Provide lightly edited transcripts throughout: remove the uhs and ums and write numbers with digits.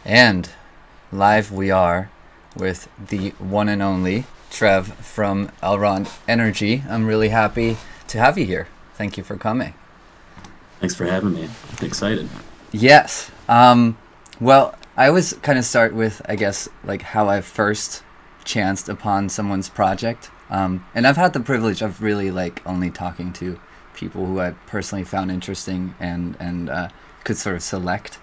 And live we are with the one and only Trev from Elrond Energy. I'm really happy to have you here. Thank you for coming. Thanks for having me. Excited. Yes. Well, I always kind of start with, I guess, like how I first chanced upon someone's project. And I've had the privilege of really like only talking to people who I personally found interesting and could sort of select.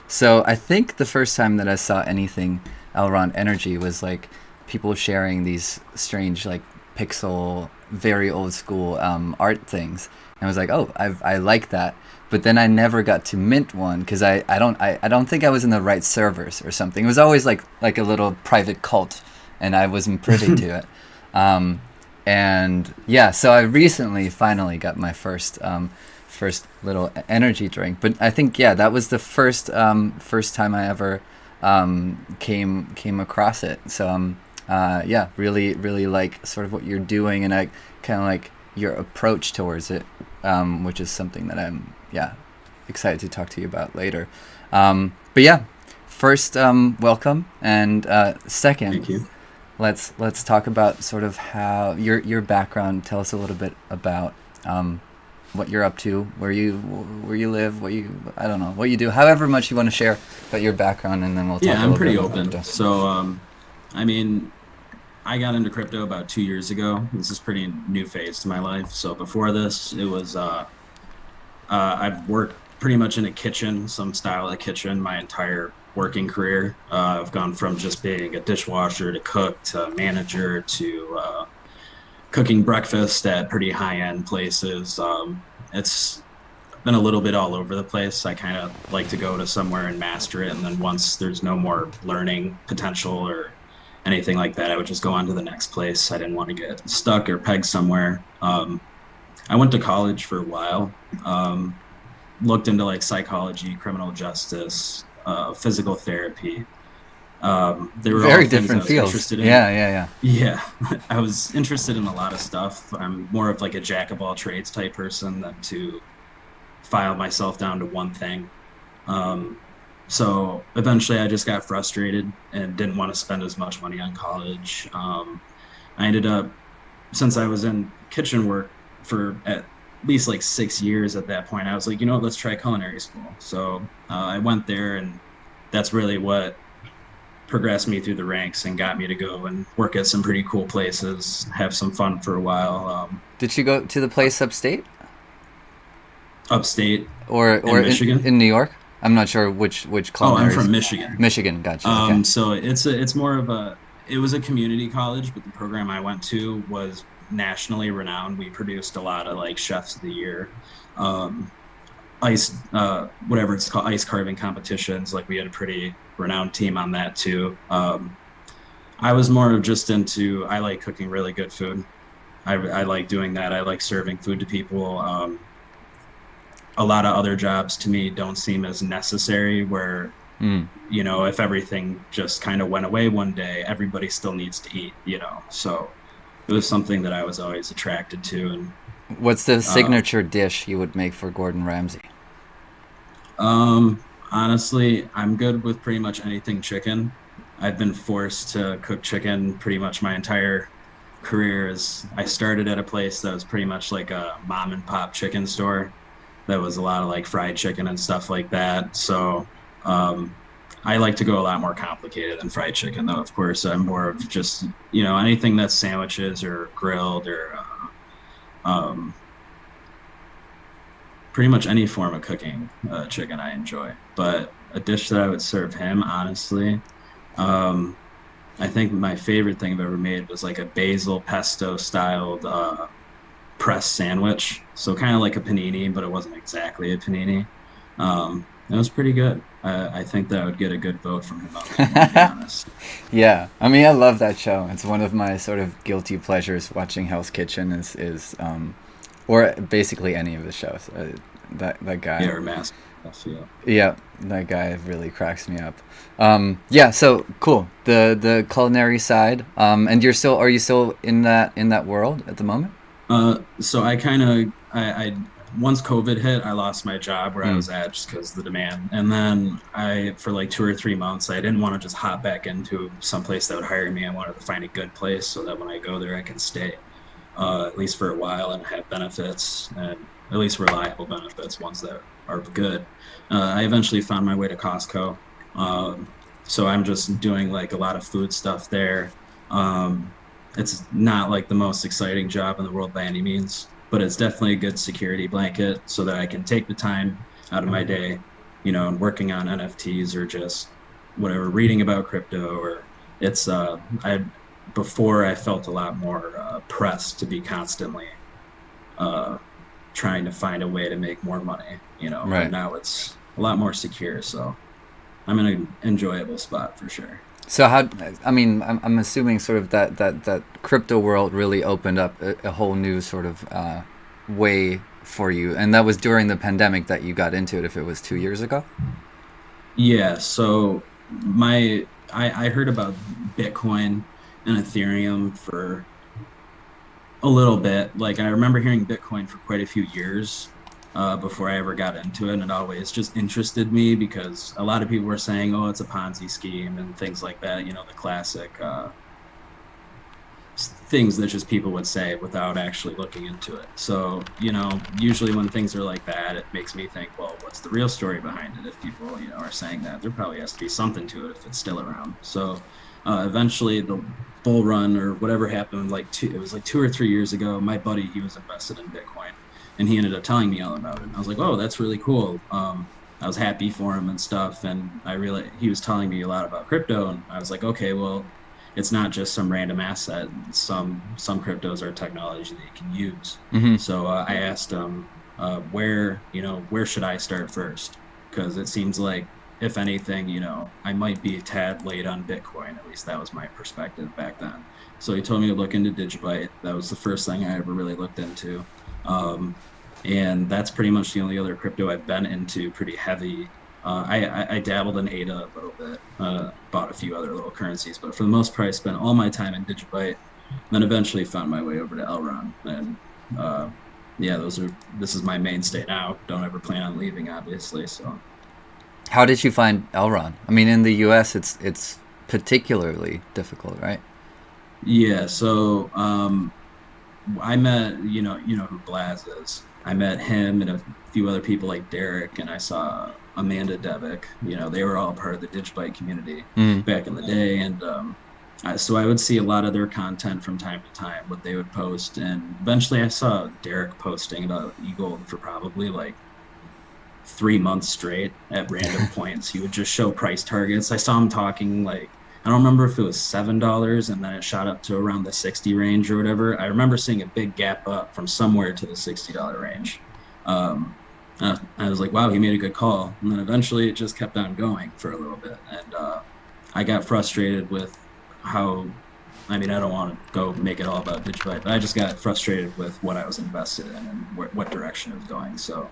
So I think the first time that I saw anything Elrond Energy was like people sharing these strange like pixel, very old school art things. And I was like, oh, I like that. But then I never got to mint one because I don't think I was in the right servers or something. It was always like a little private cult, and I wasn't privy to it. Um, and yeah, so I recently finally got my first little energy drink. But I think yeah, that was the first time I ever came across it. So yeah, really like sort of what you're doing, and I kind of like your approach towards it, which is something that I'm yeah excited to talk to you about later. But yeah, first welcome, and second Thank you. let's talk about sort of how your background. Tell us a little bit about what you're up to, where you live, what you I don't know what you do, however much you want to share about your background, and then we'll talk Yeah, a I'm little bit pretty about open. that. I mean, I got into crypto about 2 years ago. This is pretty new phase to my life. So before this, it was I've worked pretty much in a kitchen, some style of kitchen, my entire working career. I've gone from just being a dishwasher to cook to manager to cooking breakfast at pretty high end places. It's been a little bit all over the place. I kind of like to go to somewhere and master it, and then once there's no more learning potential or anything like that, I would just go on to the next place. I didn't want to get stuck or pegged somewhere. I went to college for a while, looked into like psychology, criminal justice, physical therapy. They were all Very things I different was fields. interested in. Yeah. Yeah, I was interested in a lot of stuff. I'm more of like a jack of all trades type person than to file myself down to one thing. Um, so eventually I just got frustrated and didn't want to spend as much money on college. I ended up, since I was in kitchen work for at least like 6 years at that point, I was like, you know what, let's try culinary school. So I went there, and that's really what progressed me through the ranks and got me to go and work at some pretty cool places, have some fun for a while. Did you go to the place upstate Upstate or in Michigan. in New York? I'm not sure which Oh, I'm culinary. from Michigan. Michigan, gotcha. Okay. So it's more of a it was a community college, but the program I went to was nationally renowned. We produced a lot of like chefs of the year, um, ice whatever it's called, ice carving competitions. Like we had a pretty renowned team on that too. I was more of just into I like cooking really good food. I like doing that. I like serving food to people. A lot of other jobs to me don't seem as necessary where Mm. if everything just kind of went away one day, everybody still needs to eat. So it was something that I was always attracted to. And What's the uh, signature dish you would make for Gordon Ramsay? honestly, I'm good with pretty much anything chicken. I've been forced to cook chicken pretty much my entire career. As I started at a place that was pretty much like a mom and pop chicken store that was a lot of like fried chicken and stuff like that. So um, I like to go a lot more complicated than fried chicken, though. Of course, I'm more of just anything that's sandwiches or grilled or um, pretty much any form of cooking chicken I enjoy. But a dish that I would serve him, honestly, um, I think my favorite thing I've ever made was like a basil pesto styled pressed sandwich. So kind of like a panini, but it wasn't exactly a panini. It was pretty good. I think that I would get a good vote from him on that one, to be honest. Yeah, I mean, I love that show. It's one of my sort of guilty pleasures. Watching Hell's Kitchen is or basically any of the shows. That Yeah, guy. or mass. Yeah. Yeah, that guy really cracks me up. Yeah, so cool. The culinary side. And are you still in that world at the moment? So I kind of once COVID hit, I lost my job where I Mm. was at just because of the demand. And then for like 2 or 3 months, I didn't want to just hop back into some place that would hire me. I wanted to find a good place so that when I go there, I can stay at least for a while and have benefits and at least reliable benefits, ones that are good. I eventually found my way to Costco. So I'm just doing like a lot of food stuff there. Um, it's not like the most exciting job in the world by any means, but it's definitely a good security blanket so that I can take the time out of my day, and working on NFTs or just whatever, reading about crypto or I before I felt a lot more pressed to be constantly uh, trying to find a way to make more money, and Right. now it's a lot more secure. So I'm in an enjoyable spot for sure. So how? I mean, I'm assuming sort of that crypto world really opened up a whole new sort of way for you, and that was during the pandemic that you got into it. If it was 2 years ago. Yeah, so I heard about Bitcoin and Ethereum for a little bit. Like I remember hearing Bitcoin for quite a few years before I ever got into it, and it always just interested me because a lot of people were saying, "Oh, it's a Ponzi scheme" and things like that. The classic things that just people would say without actually looking into it. So, usually when things are like that, it makes me think, well, what's the real story behind it? If people, are saying that, there probably has to be something to it if it's still around. So, eventually the bull run or whatever happened, it was like 2 or 3 years ago, my buddy, he was invested in Bitcoin and he ended up telling me all about it. And I was like, oh, that's really cool. I was happy for him and stuff. And he was telling me a lot about crypto. And I was like, okay, well, it's not just some random asset. Some cryptos are technology that you can use. Mm-hmm. So I asked him where should I start first? Because it seems like if anything, I might be a tad late on Bitcoin. At least that was my perspective back then. So he told me to look into Digibyte. That was the first thing I ever really looked into. Um, and that's pretty much the only other crypto I've been into pretty heavy. I dabbled in ADA a little bit, bought a few other little currencies, but for the most part, I spent all my time in Digibyte, then eventually found my way over to Elrond. And yeah, this is my mainstay now. Don't ever plan on leaving, obviously. So How did you find Elrond? I mean, in the U.S., it's particularly difficult, right? yeah, so I met who Blaz is. I met him and a few other people like Derek, and I saw Amanda Devick. They were all part of the Digibyte community Mm. back in the day, and so I would see a lot of their content from time to time, what they would post, and eventually I saw Derek posting about eGold for probably like 3 months straight at random points. He would just show price targets. I saw him talking like I don't remember if it was $7 and then it shot up to around the 60 range or whatever. I remember seeing a big gap up from somewhere to the $60 range. I was like, wow, he made a good call. And then eventually it just kept on going for a little bit. And I got frustrated with how, I mean, I don't want to go make it all about Digibyte, but I just got frustrated with what I was invested in and what direction it was going. So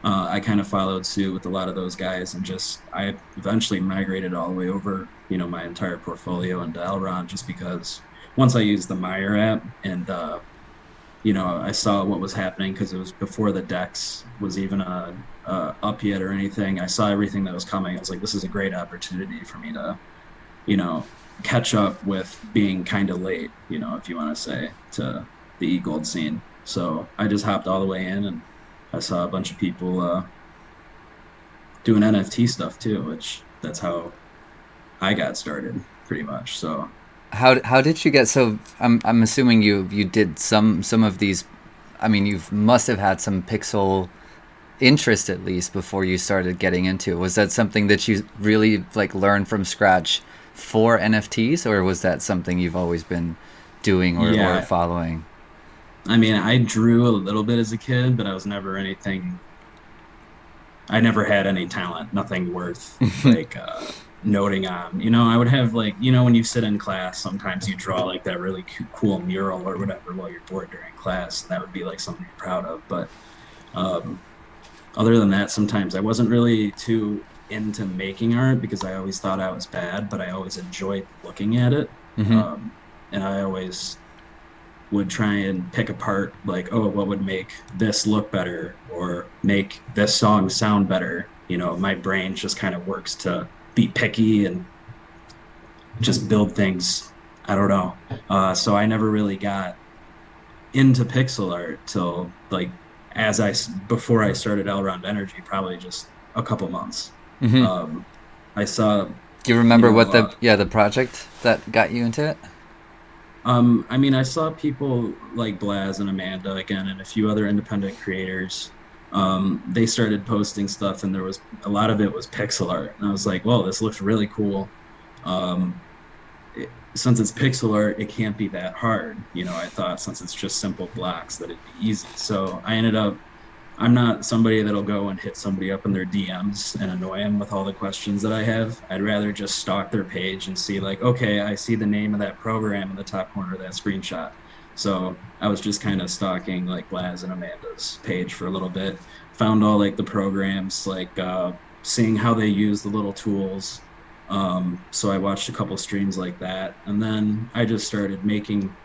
I kind of followed suit with a lot of those guys and I eventually migrated all the way over, my entire portfolio into Elrond just because once I used the Meyer app and, I saw what was happening because it was before the DEX was even up yet or anything. I saw everything that was coming. I was like, this is a great opportunity for me to, you know, catch up with being kind of late, if you want to say, to the e-gold scene. So I just hopped all the way in and I saw a bunch of people doing NFT stuff too, which that's how I got started pretty much. So How did you get so? I'm assuming you did some of these. I mean, you must have had some pixel interest at least before you started getting into it. Was that something that you really like learned from scratch for NFTs, or was that something you've always been doing or yeah, following? I mean, I drew a little bit as a kid, but I was never anything. I never had any talent, nothing worth like noting on. I would have like, when you sit in class, sometimes you draw like that really cool mural or whatever while you're bored during class. And that would be like something you're proud of. But um, other than that, sometimes I wasn't really too into making art because I always thought I was bad, but I always enjoyed looking at it. Hmm. Um, and I always would try and pick apart like, oh, what would make this look better or make this song sound better. My brain just kind of works to be picky and just build things. I don't know. So I never really got into pixel art till like before I started Elrond Energy, probably just a couple months. Hmm. Um, I saw, Do you you remember know, what uh, the project that got you into it? I mean, I saw people like Blaz and Amanda again, and a few other independent creators. They started posting stuff, and there was a lot of it was pixel art, and I was like, "Well, this looks really cool." Um, since it's pixel art, it can't be that hard. I thought since it's just simple blocks that it'd be easy. So I ended up I'm not somebody that'll go and hit somebody up in their DMs and annoy them with all the questions that I have. I'd rather just stalk their page and see, like, okay, I see the name of that program in the top corner of that screenshot. So I was just kind of stalking like Blaz and Amanda's page for a little bit, found all like the programs, like seeing how they use the little tools. So I watched a couple streams like that, and then I just started making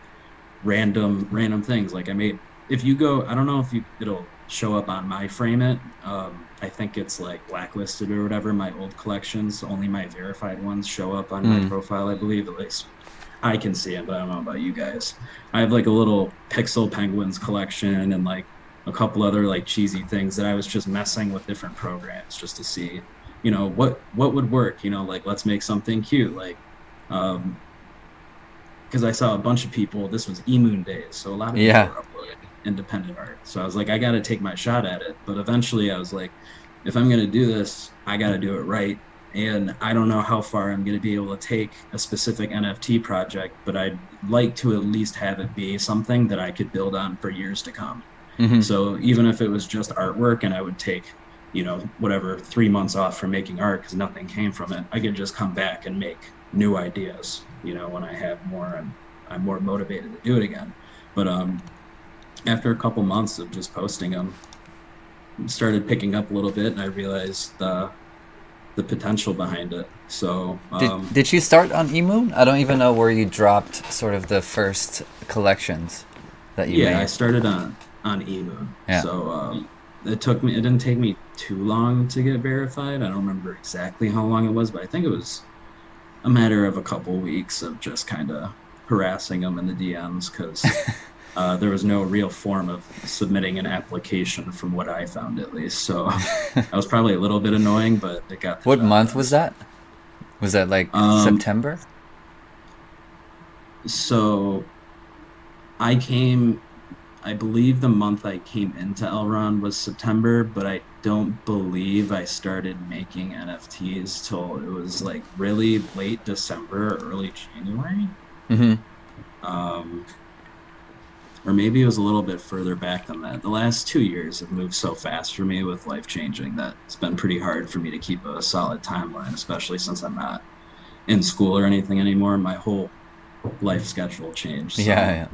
random things. Like I made if you go, I don't know if it'll show up on my frame it. I think it's like blacklisted or whatever. My old collections, only my verified ones show up on my Mm. profile, I believe. At least I can see it, but I don't know about you guys. I have like a little Pixel Penguins collection and like a couple other like cheesy things that I was just messing with different programs just to see, what would work. Like let's make something cute. Like um, because I saw a bunch of people. This was eMoon days, so a lot of people Yeah. were uploading independent art. So I was like, I got to take my shot at it. But eventually, I was like, if I'm going to do this, I got to do it right. And I don't know how far I'm going to be able to take a specific NFT project, but I'd like to at least have it be something that I could build on for years to come. Hmm. So even if it was just artwork and I would take, whatever 3 months off from making art because nothing came from it, I could just come back and make new ideas, when I have more and I'm more motivated to do it again. But after a couple months of just posting them, started picking up a little bit and I realized the potential behind it. So Did you start on eMoon? I don't even know where you dropped sort of the first collections that you yeah, I made. started on eMoon. Yeah. So it didn't take me too long to get verified. I don't remember exactly how long it was, but I think it was a matter of a couple weeks of just kind of harassing them in the DMs because there was no real form of submitting an application from what I found at least. So I was probably a little bit annoying, but it got the What job month done. was that? Was that like Um, September? so I came, I believe the month I came into Elrond was September, but I don't believe I started making NFTs till it was like really late December, or early January. Hmm. Um, or maybe it was a little bit further back than that. The last 2 years have moved so fast for me with life changing that it's been pretty hard for me to keep a solid timeline, especially since I'm not in school or anything anymore. My whole life schedule changed. Yeah, So yeah.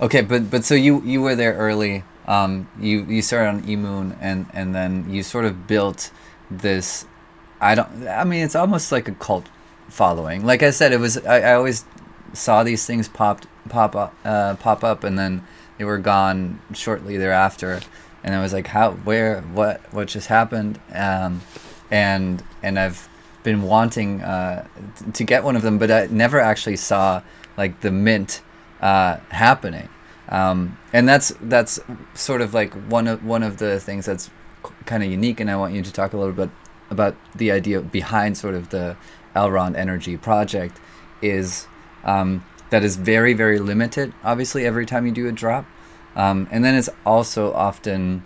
Okay, but so you were there early. You started on eMoon and then you sort of built this. I mean, it's almost like a cult following. Like I said, it was. I always saw these things pop up, and then they were gone shortly thereafter. And I was like, how, where, what just happened? And I've been wanting to get one of them, but I never actually saw like the mint happening. And that's sort of like one of the things that's kind of unique. And I want you to talk a little bit about the idea behind sort of the Elrond Energy project is that is very, very limited, obviously, every time you do a drop. And then it's also often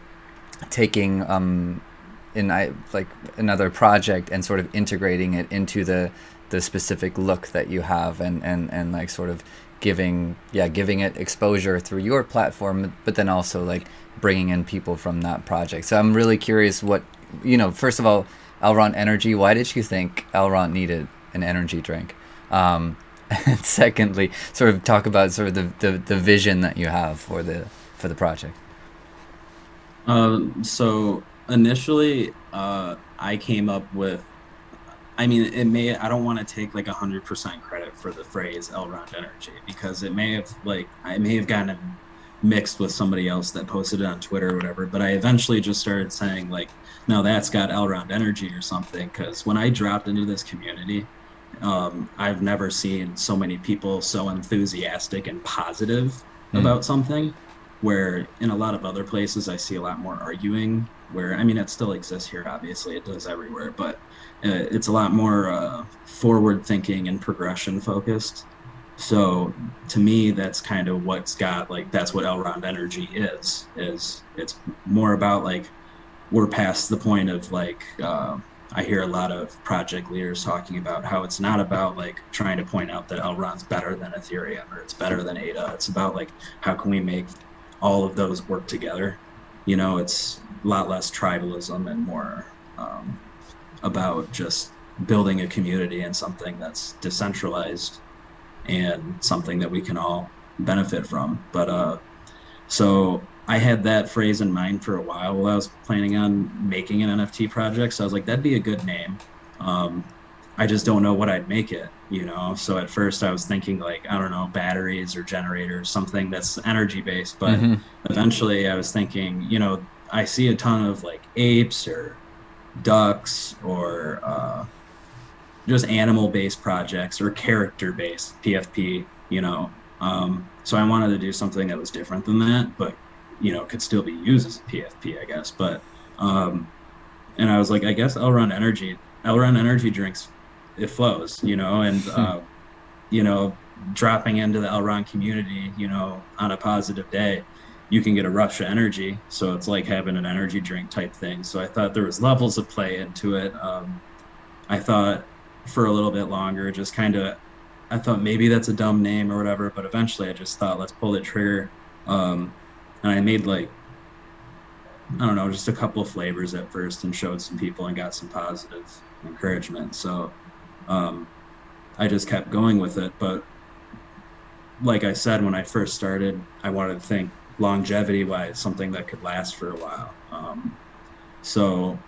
taking like another project and sort of integrating it into the specific look that you have and like sort of giving it exposure through your platform, but then also like bringing in people from that project. So I'm really curious what, first of all, Elrond Energy, why did you think Elrond needed an energy drink? And secondly, sort of talk about sort of the vision that you have for the project. so initially, I came up with. I mean, I don't want to take like 100% credit negative for the phrase Elrond Energy, because it may have like I may have gotten it mixed with somebody else that posted it on Twitter or whatever. But I eventually just started saying like, no, that's got Elrond Energy or something. Because when I dropped into this community, I've never seen so many people so enthusiastic and positive Mm. about something. Where in a lot of other places, I see a lot more arguing. Where I mean, it still exists here. Obviously, it does everywhere, but it's a lot more forward thinking and progression focused. So to me, that's kind of what's got like that's what Elrond Energy is it's more about like we're past the point of like I hear a lot of project leaders talking about how it's not about like trying to point out that Elrond's better than Ethereum or it's better than ADA. It's about like how can we make all of those work together. You know, it's a lot less tribalism and more about just building a community and something that's decentralized and something that we can all benefit from. But so I had that phrase in mind for a while I was planning on making an NFT project. So I was like, that'd be a good name. Um, I just don't know what I'd make it, you know? So at first I was thinking like, I don't know, batteries or generators, something that's energy based. But Hmm. eventually I was thinking, you know, I see a ton of like apes or ducks or just animal based projects or character based PFP, you know. So I wanted to do something that was different than that, but you know, could still be used as a PFP, I guess. But and I was like, I guess Elrond Energy drinks, it flows, you know, and you know, dropping into the Elrond community, you know, on a positive day, you can get a rush of energy. So it's like having an energy drink type thing. So I thought there was levels of play into it. I thought for a little bit longer, just kind of, I thought maybe that's a dumb name or whatever, but eventually I just thought, let's pull the trigger. And I made like, I don't know, just a couple of flavors at first and showed some people and got some positive encouragement. So um, I just kept going with it. But like I said, when I first started, I wanted to think longevity wise, something that could last for a while. So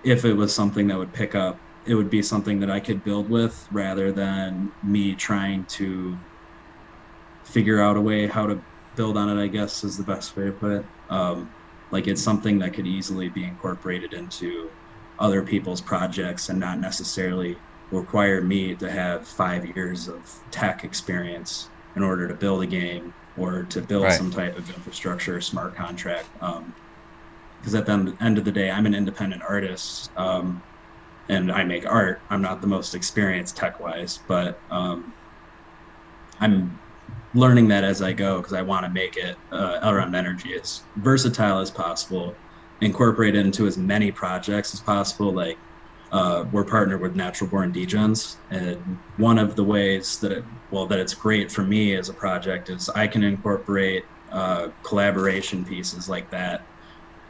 if it was something that would pick up, it would be something that I could build with rather than me trying to figure out a way how to build on it, I guess is the best way to put it. Like it's something that could easily be incorporated into other people's projects and not necessarily require me to have 5 years of tech experience in order to build a game or to build Right. some type of infrastructure or smart contract. Because at the end of the day, I'm an independent artist. And I make art. I'm not the most experienced tech wise, but I'm learning that as I go because I want to make it Elrond Energy as versatile as possible, incorporate it into as many projects as possible. Like we're partnered with Natural Born Degens, and one of the ways that that it's great for me as a project is I can incorporate collaboration pieces like that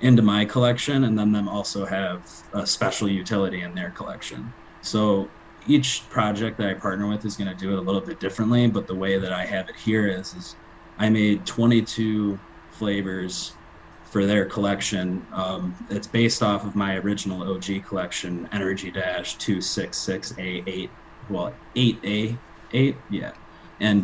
into my collection and then them also have a special utility in their collection. So each project that I partner with is going to do it a little bit differently, but the way that I have it here is I made 22 flavors for their collection. It's based off of my original OG collection, Energy Dash 266A8, well, 8A8, yeah. And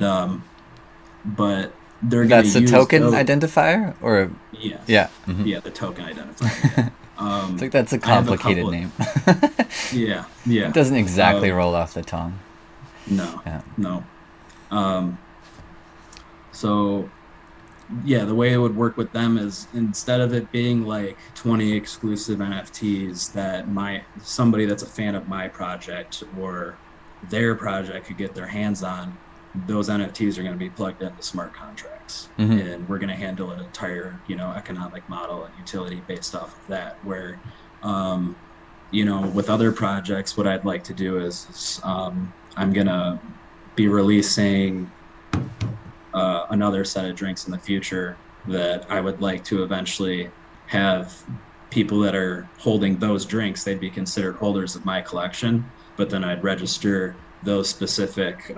but they're going to That's the use token those. identifier, or Yes. yeah. Hmm. Yeah, the token identifier. Yeah. I think that's a I have a complicated couple. name. Yeah, It yeah. doesn't exactly Um, roll off the tongue. no, Yeah. no. Um, so yeah, the way it would work with them is instead of it being like 20 exclusive NFTs that my somebody that's a fan of my project or their project could get their hands on, those NFTs are going to be plugged into smart contracts, Hmm. and we're going to handle an entire, you know, economic model and utility based off of that. Where, um, you know, with other projects, what I'd like to do is I'm going to be releasing another set of drinks in the future that I would like to eventually have people that are holding those drinks, they'd be considered holders of my collection, but then I'd register those specific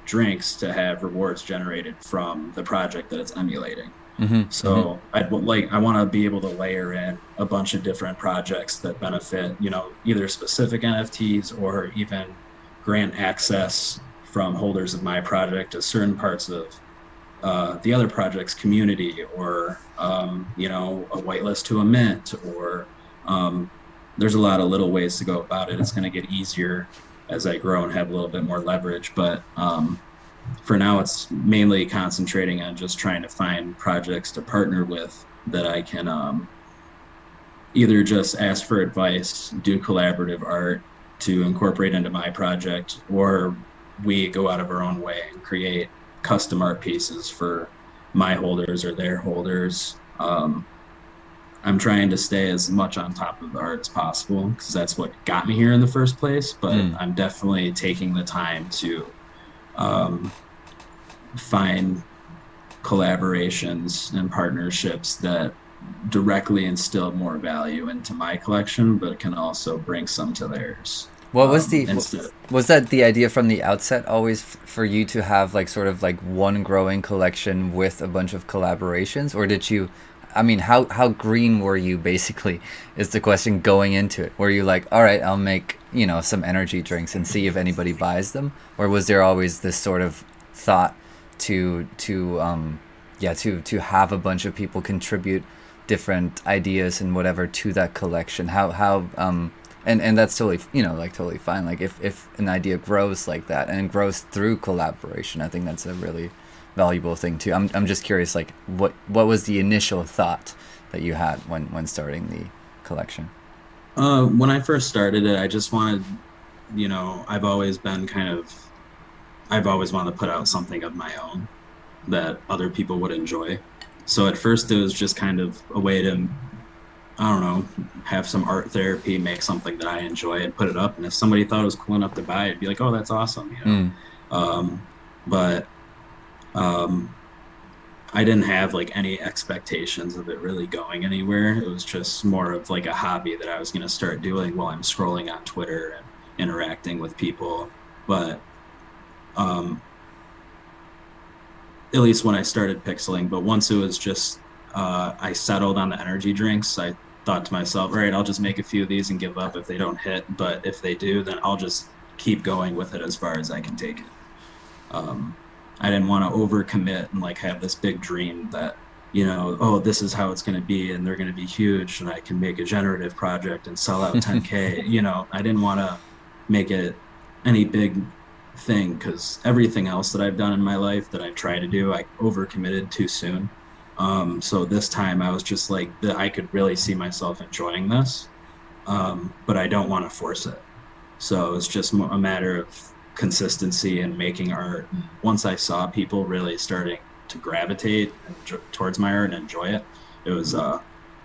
drinks to have rewards generated from the project that it's emulating. Hmm. Hmm. So I want to be able to layer in a bunch of different projects that benefit, you know, either specific NFTs or even grant access from holders of my project to certain parts of the other project's community, or a whitelist to a mint, or um, there's a lot of little ways to go about it. It's going to get easier as I grow and have a little bit more leverage, but for now, it's mainly concentrating on just trying to find projects to partner with that I can either just ask for advice, do collaborative art to incorporate into my project, or we go out of our own way and create custom art pieces for my holders or their holders. I'm trying to stay as much on top of the art as possible because that's what got me here in the first place. But Mm. I'm definitely taking the time to um, find collaborations and partnerships that directly instill more value into my collection, but can also bring some to theirs. What was the Instead, was that the idea from the outset always for you to have like sort of like one growing collection with a bunch of collaborations, or did you? I mean, how green were you basically? Is the question going into it? Were you like, all right, I'll make some energy drinks and see if anybody buys them, or was there always this sort of thought to have a bunch of people contribute different ideas and whatever to that collection? And that's totally like totally fine. Like if an idea grows like that and grows through collaboration, I think that's a really valuable thing too. I'm just curious, like what was the initial thought that you had when starting the collection? when I first started it, I just wanted, I've always been I've always wanted to put out something of my own that other people would enjoy. So at first it was just kind of a way to, I don't know, have some art therapy, make something that I enjoy and put it up. And if somebody thought it was cool enough to buy it, be like, oh, that's awesome. Mm. But um, I didn't have like any expectations of it really going anywhere. It was just more of like a hobby that I was going to start doing while I'm scrolling on Twitter and interacting with people. But um, at least when I started pixeling, but once it was just I settled on the energy drinks, I thought to myself, all right, I'll just make a few of these and give up if they don't hit. But if they do, then I'll just keep going with it as far as I can take it. Um, I didn't want to overcommit and like have this big dream that, oh, this is how it's going to be and they're going to be huge and I can make a generative project and sell out 10K. I didn't want to make it any big thing because everything else that I've done in my life that I've tried to do, I overcommitted too soon. So this time I was just like, I could really see myself enjoying this, but I don't want to force it. So it's just a matter of consistency and making art. Once I saw people really starting to gravitate towards my art and enjoy it, it was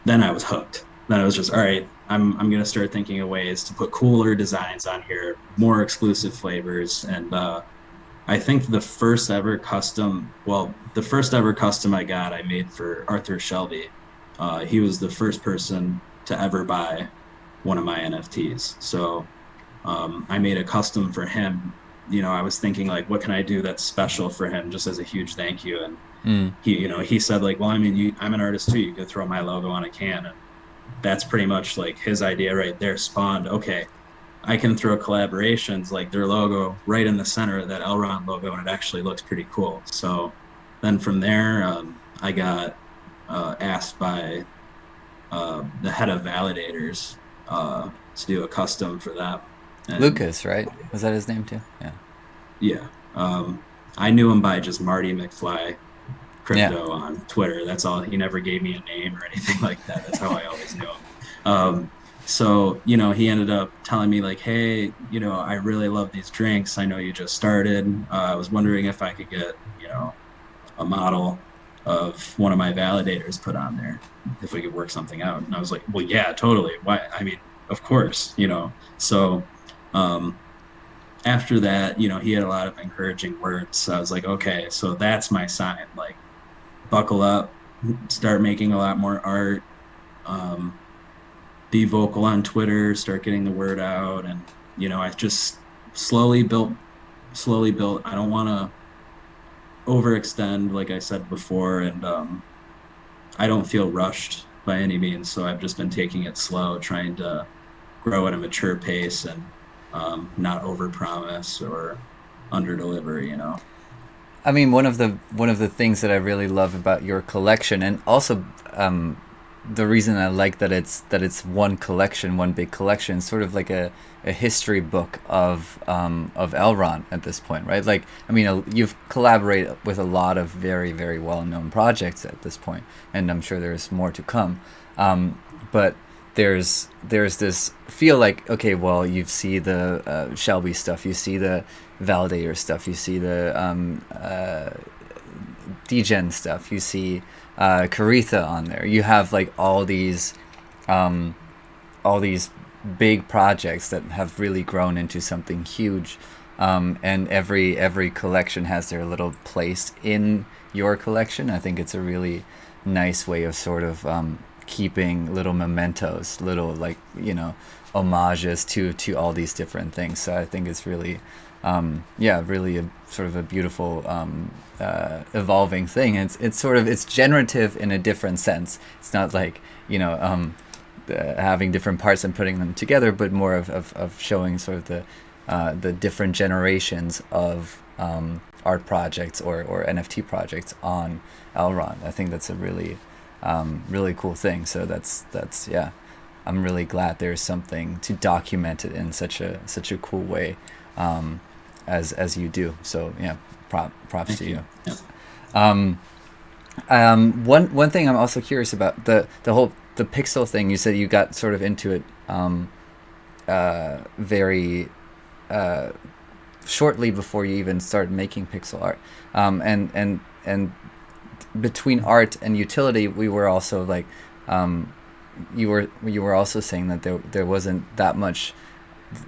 then I was hooked. Then I was just, all right, I'm gonna start thinking of ways to put cooler designs on here, more exclusive flavors, and I think the first ever custom I got, I made for Arthur Shelby. He was the first person to ever buy one of my NFTs. So I made a custom for him. I was thinking like, what can I do that's special for him, just as a huge thank you. And he said like, well, I mean, I'm an artist too. You could throw my logo on a can, and that's pretty much like his idea right there. Spawned, okay, I can throw collaborations like their logo right in the center of that Elrond logo, and it actually looks pretty cool. So then from there, I got asked by the head of validators to do a custom for them. And Lucas, right? Was that his name too? Yeah. yeah, I knew him by just Marty McFly Yeah. Crypto on Twitter. That's all. He never gave me a name or anything like that. That's how I always knew him. So, he ended up telling me like, hey, I really love these drinks. I know you just started. I was wondering if I could get, a model of one of my validators put on there, if we could work something out. And I was like, well, yeah, totally. Why? I mean, of course, So after that, he had a lot of encouraging words. So I was like, okay, so that's my sign. Like, buckle up, start making a lot more art. Be vocal on Twitter, start getting the word out. And, I just slowly built. I don't want to overextend, like I said before. And I don't feel rushed by any means. So I've just been taking it slow, trying to grow at a mature pace and not overpromise or under deliver, you know. I mean, one of the things that I really love about your collection, and also the reason I like that it's one collection, one big collection, sort of like a history book of Elrond at this point, right? Like, I mean, you've collaborated with a lot of very very well known projects at this point, and I'm sure there's more to come. But there's this feel like, okay, well, you see the Shelby stuff, you see the validator stuff, you see the degen stuff, you see Caritha on there. You have like um, all these big projects that have really grown into something huge, and every collection has their little place in your collection. I think it's a really nice way of sort of keeping little mementos, little, like, homages to all these different things. So I think it's really yeah, really a sort of a beautiful evolving thing. It's sort of, it's generative in a different sense. It's not like, having different parts and putting them together, but more of showing sort of the different generations of art projects or NFT projects on Elrond. I think that's a really cool thing. So that's yeah. I'm really glad there's something to document it in such a cool way, as you do. So yeah, props Thank to you. you. Yeah. One thing I'm also curious about, the pixel thing. You said you got sort of into it very shortly before you even started making pixel art, and between art and utility, we were also like, you were also saying that there wasn't that much.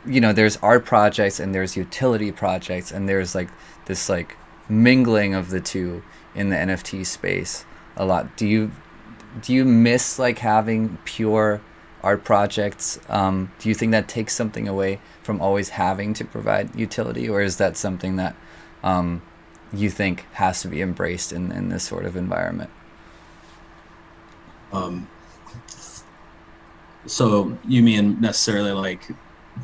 There's art projects and there's utility projects, and there's like this like mingling of the two in the NFT space a lot. Do you miss like having pure art projects? Do you think that takes something away from always having to provide utility, or is that something that you think has to be embraced in this sort of environment? Um, so you mean necessarily like,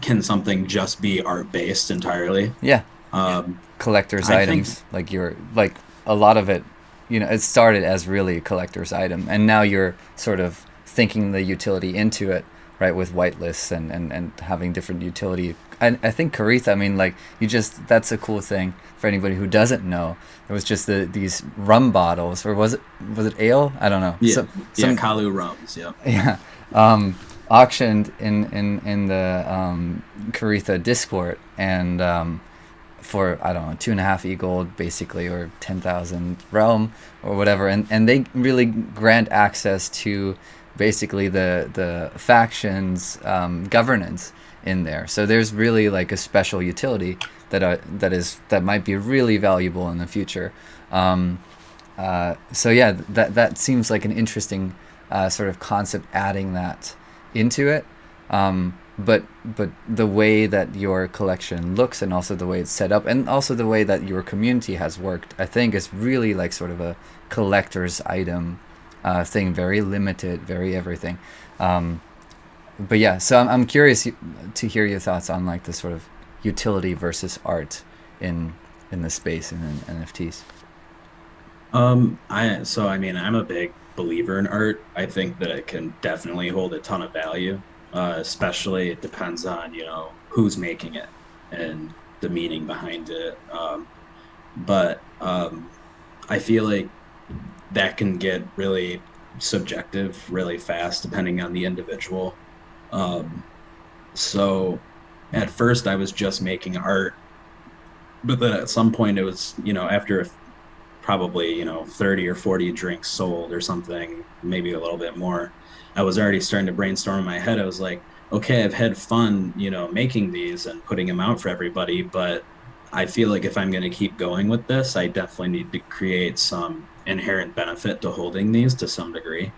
can something just be art based entirely? Yeah, Um, collector's I think, items, like you're like a lot of it. It started as really a collector's item, and now you're sort of thinking the utility into it, right, with whitelists and having different utility. I think Caritha, I mean, like, that's a cool thing for anybody who doesn't know. It was just these rum bottles, or was it ale? I don't know. yeah, So yeah, some Kalu Rums, yeah. yeah, auctioned in the Caritha Discord, and for, I don't know, 2.5 gold basically, or 10,000 realm or whatever, and they really grant access to basically the factions governance in there. So there's really like a special utility that might be really valuable in the future. So yeah, that seems like an interesting sort of concept, adding that into it. But the way that your collection looks, and also the way it's set up, and also the way that your community has worked, I think is really like sort of a collector's item thing, very limited, very everything. But yeah, so I'm curious to hear your thoughts on like the sort of utility versus art in the space and in NFTs. I mean, I'm a big believer in art. I think that it can definitely hold a ton of value. Especially it depends on, who's making it and the meaning behind it. But I feel like that can get really subjective really fast depending on the individual. Um, so at first I was just making art, but then at some point it was, after probably 30 or 40 drinks sold or something, maybe a little bit more, I was already starting to brainstorm in my head. I was like, okay, I've had fun making these and putting them out for everybody, but I feel like if I'm going to keep going with this, I definitely need to create some inherent benefit to holding these to some degree.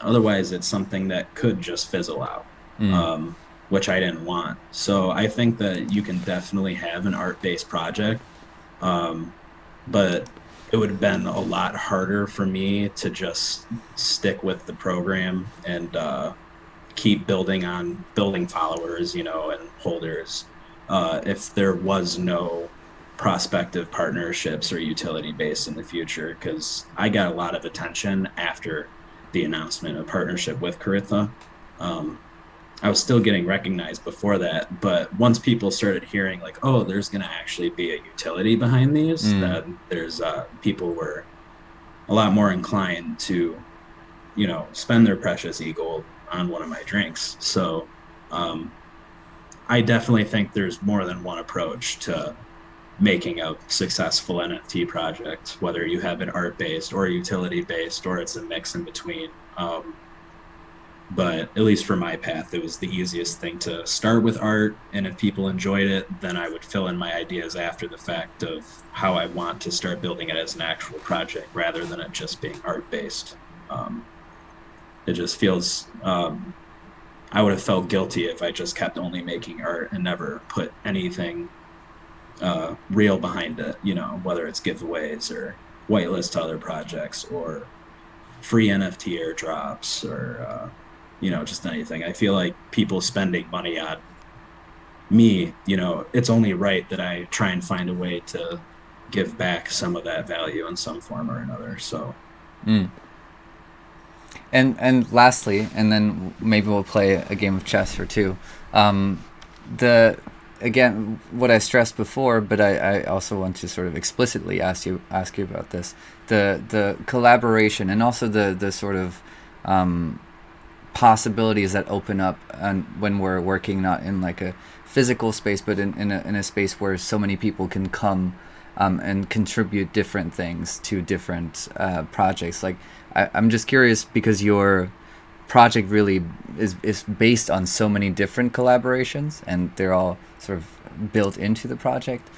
Otherwise it's something that could just fizzle out, Mm. um, which I didn't want. So I think that you can definitely have an art-based project, um, but it would have been a lot harder for me to just stick with the program and keep building followers, and holders. if there was no prospective partnerships or utility base in the future, because I got a lot of attention after the announcement of partnership with Caritha. Um, I was still getting recognized before that, but once people started hearing like, oh, there's going to actually be a utility behind these, Mm. then there's people were a lot more inclined to, spend their precious e-gold on one of my drinks. So um, I definitely think there's more than one approach to making a successful NFT project, whether you have it art based or utility based, or it's a mix in between. But at least for my path, it was the easiest thing to start with art. And if people enjoyed it, then I would fill in my ideas after the fact of how I want to start building it as an actual project rather than it just being art based. Um, it just feels, I would have felt guilty if I just kept only making art and never put anything real behind it, whether it's giveaways or whitelist to other projects or free NFT airdrops or just anything. I feel like people spending money on me, it's only right that I try and find a way to give back some of that value in some form or another. So, Mm. And lastly, and then maybe we'll play a game of chess or two. The again, what I stressed before, but I also want to sort of explicitly ask you about this: the collaboration and also the sort of possibilities that open up, and when we're working not in like a physical space, but in a space where so many people can come and contribute different things to different projects. Like I'm just curious because your project really is based on so many different collaborations, and they're all sort of built into the project.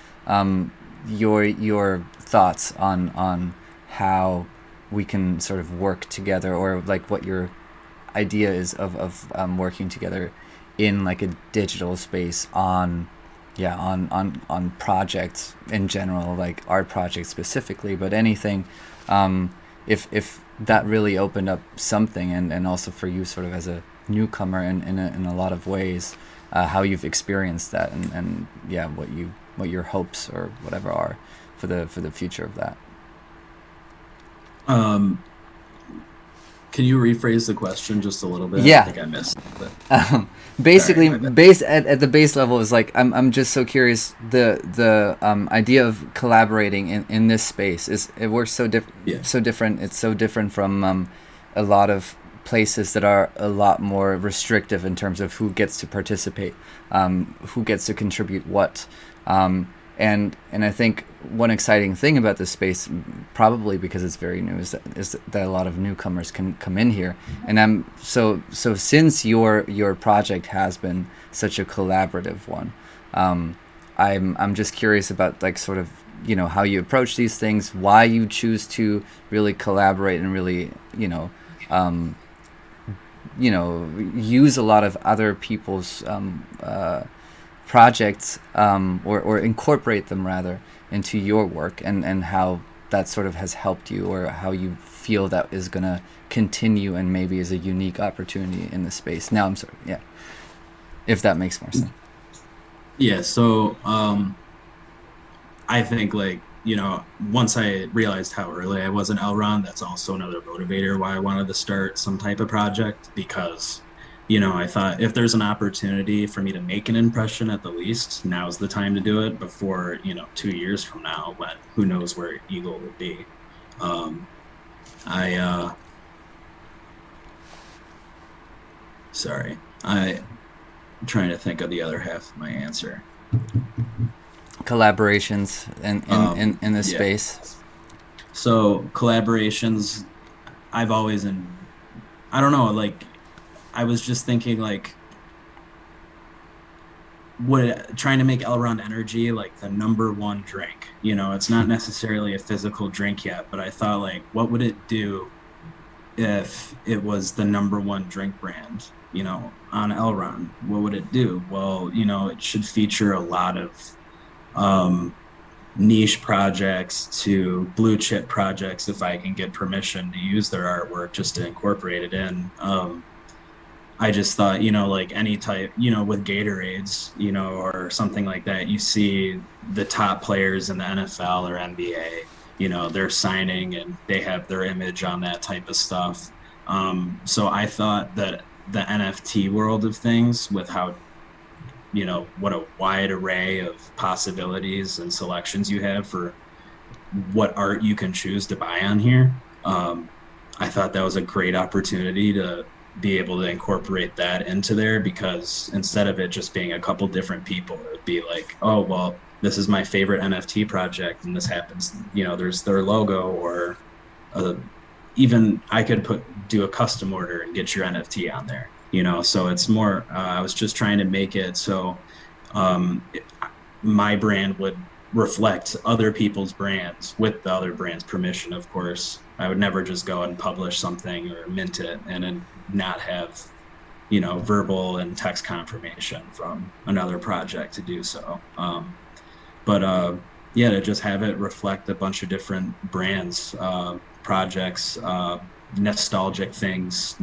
Your thoughts on how we can sort of work together, or like what your idea is of working together in like a digital space on on projects in general, like art projects specifically, but anything, if that really opened up something, and also for you sort of as a newcomer in a lot of ways, how you've experienced that, and yeah, what your hopes or whatever are for the future of that. um, can you rephrase the question just a little bit? I Yeah. think I missed it, but sorry, Basically, my bad. base at the base level is like I'm just so curious. The idea of collaborating in this space is, it works Yeah. so different. It's so different from a lot of places that are a lot more restrictive in terms of who gets to participate, who gets to contribute what. And I think one exciting thing about this space, probably because it's very new, is that a lot of newcomers can come in here. And so since your project has been such a collaborative one, I'm just curious about like sort of how you approach these things, why you choose to really collaborate and really um, use a lot of other people's projects, or incorporate them rather into your work, and how that sort of has helped you, or how you feel that is going to continue and maybe is a unique opportunity in the space. Now I'm sorry, yeah, if that makes more sense. Yeah. So, I think like, once I realized how early I was in Elrond, that's also another motivator why I wanted to start some type of project because, I thought if there's an opportunity for me to make an impression at the least, now's the time to do it before, 2 years from now, when who knows where Eagle will be. Um, I, sorry, I'm trying to think of the other half of my answer. Collaborations in this Yeah. space. So collaborations, I've always I don't know, like I was just thinking like would trying to make Elrond Energy like the number one drink. It's not necessarily a physical drink yet, but I thought like what would it do if it was the number one drink brand, on Elrond? What would it do? Well, it should feature a lot of um niche projects to blue chip projects if I can get permission to use their artwork just to incorporate it in. I just thought, like any type, with Gatorades, or something like that, you see the top players in the NFL or NBA, they're signing and they have their image on that type of stuff. So I thought that the NFT world of things, with how, what a wide array of possibilities and selections you have for what art you can choose to buy on here. I thought that was a great opportunity to be able to incorporate that into there, because instead of it just being a couple different people, it would be like, oh, well, this is my favorite NFT project, and this happens, there's their logo, or uh, even I could do a custom order and get your NFT on there, so it's more, I was just trying to make it so it, my brand would reflect other people's brands with the other brand's permission, of course. I would never just go and publish something or mint it and then not have, verbal and text confirmation from another project to do so. But yeah, to just have it reflect a bunch of different brands, projects, nostalgic things.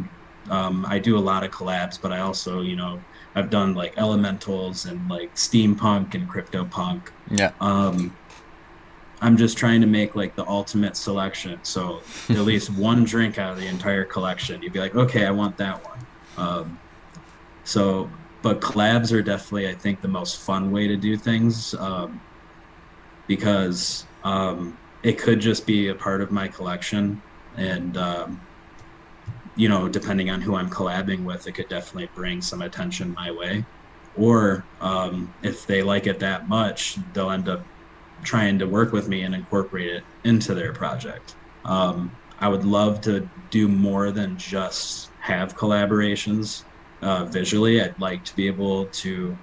I do a lot of collabs, but I also, I've done like elementals and like steampunk and CryptoPunk. Yeah. I'm just trying to make like the ultimate selection. So at least one drink out of the entire collection, you'd be like, okay, I want that one. So, but collabs are definitely, I think, the most fun way to do things, because it could just be a part of my collection. And, depending on who I'm collabing with, it could definitely bring some attention my way. Or if they like it that much, they'll end up trying to work with me and incorporate it into their project. I would love to do more than just have collaborations visually. I'd like to be able to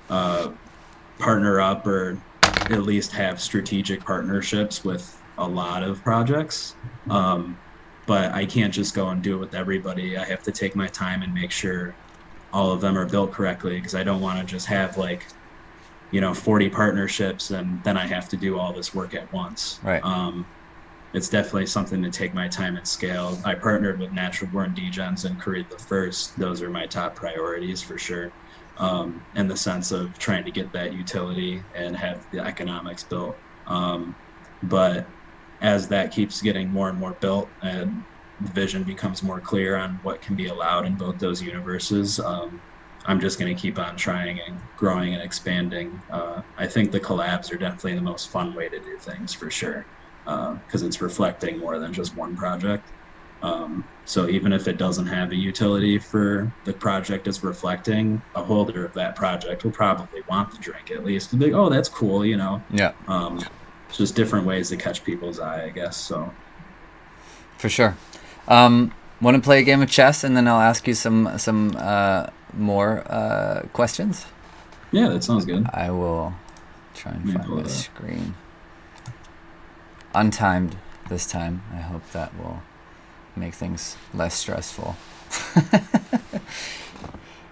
partner up, or at least have strategic partnerships with a lot of projects. But I can't just go and do it with everybody. I have to take my time and make sure all of them are built correctly, because I don't want to just have like, 40 partnerships and then I have to do all this work at once. Right. It's definitely something to take my time and scale. I partnered with Natural Born Degens and Creed the First. Those are my top priorities for sure. In the sense of trying to get that utility and have the economics built. But as that keeps getting more and more built and the vision becomes more clear on what can be allowed in both those universes, I'm just going to keep on trying and growing and expanding. I think the collabs are definitely the most fun way to do things for sure, because it's reflecting more than just one project. So even if it doesn't have a utility for the project it's reflecting, a holder of that project will probably want the drink at least. Be like, oh, that's cool, Yeah. It's just different ways to catch people's eye, I guess. So For sure. Want to play a game of chess, and then I'll ask you some more questions? yeah, that sounds good. I will try and Let me find pull my it up. screen. Untimed this time. I hope that will make things less stressful.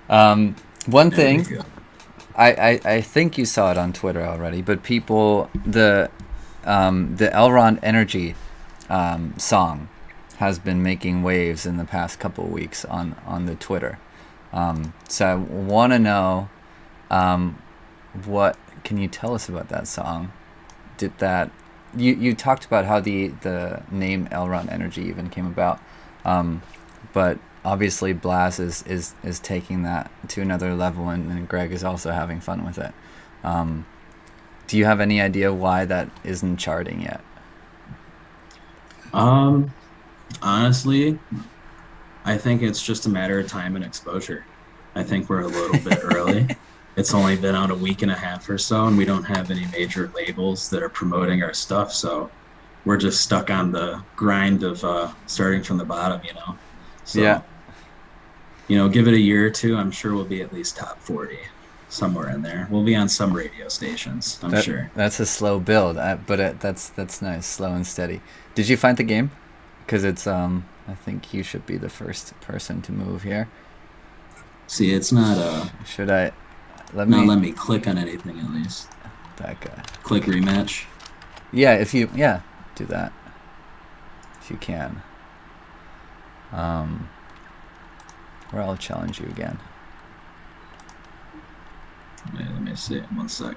One There we thing, go. I think you saw it on Twitter already, but people, the Elrond Energy song has been making waves in the past couple of weeks on the Twitter. So I want to know, what can you tell us about that song? Did that you talked about how the name Elrond Energy even came about, but obviously Blaz is taking that to another level, and Greg is also having fun with it. Do you have any idea why that isn't charting yet? Honestly, I think it's just a matter of time and exposure. I think we're a little bit early. It's only been out a week and a half or so, and we don't have any major labels that are promoting our stuff. So we're just stuck on the grind of starting from the bottom, So, Yeah. Give it a year or two. I'm sure we'll be at least top 40, somewhere in there. We'll be on some radio stations, I'm sure. That's a slow build, but that's nice, slow and steady. Did you find the game? Because it's I think you should be the first person to move here. See, it's not Should I? Let not me. let me click on anything at least. That guy. Click rematch. Yeah, do that if you can. Or I'll challenge you again. Let me see. 1 sec.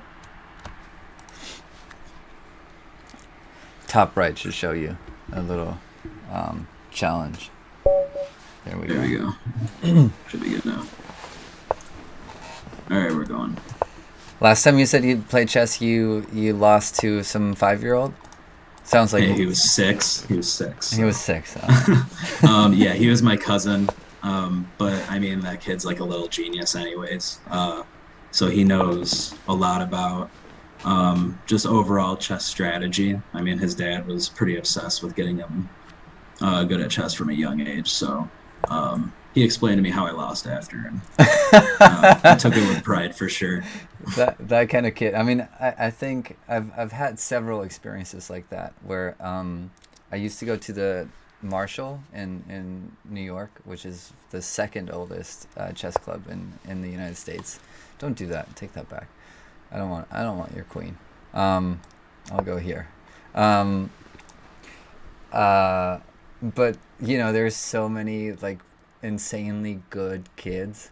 Top right should show you a little challenge. There we go. Should be good now. All right, we're going. Last time you said you played chess, you lost to some 5-year-old. Sounds like He was 6. He was 6. So. He was 6. Oh. Yeah, he was my cousin. But I mean, that kid's like a little genius, anyways. So he knows a lot about just overall chess strategy. I mean, his dad was pretty obsessed with getting him good at chess from a young age. So he explained to me how I lost after, and I took it with pride for sure. That kind of kid. I mean, I think I've had several experiences like that where I used to go to the Marshall in New York, which is the second oldest chess club in the United States. Don't do that. Take that back. I don't want your queen. I'll go here. But you know, there's so many like insanely good kids,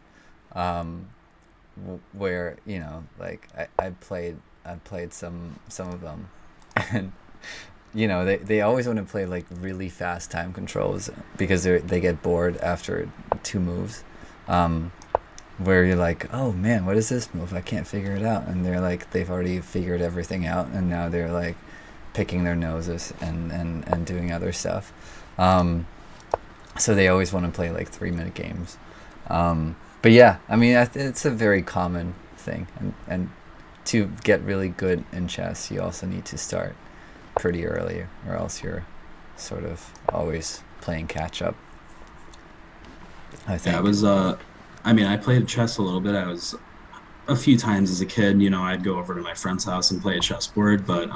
where you know, like I played some of them, and you know they always want to play like really fast time controls because they get bored after 2 moves. Where you're like, oh man, what is this move? I can't figure it out. And they're like, they've already figured everything out, and now they're like picking their noses and doing other stuff. So they always want to play like 3-minute games. But yeah, I mean, it's a very common thing. And to get really good in chess, you also need to start pretty early, or else you're sort of always playing catch up. I think. Yeah, I mean, I played chess a little bit. I was a few times as a kid, you know, I'd go over to my friend's house and play a chessboard. But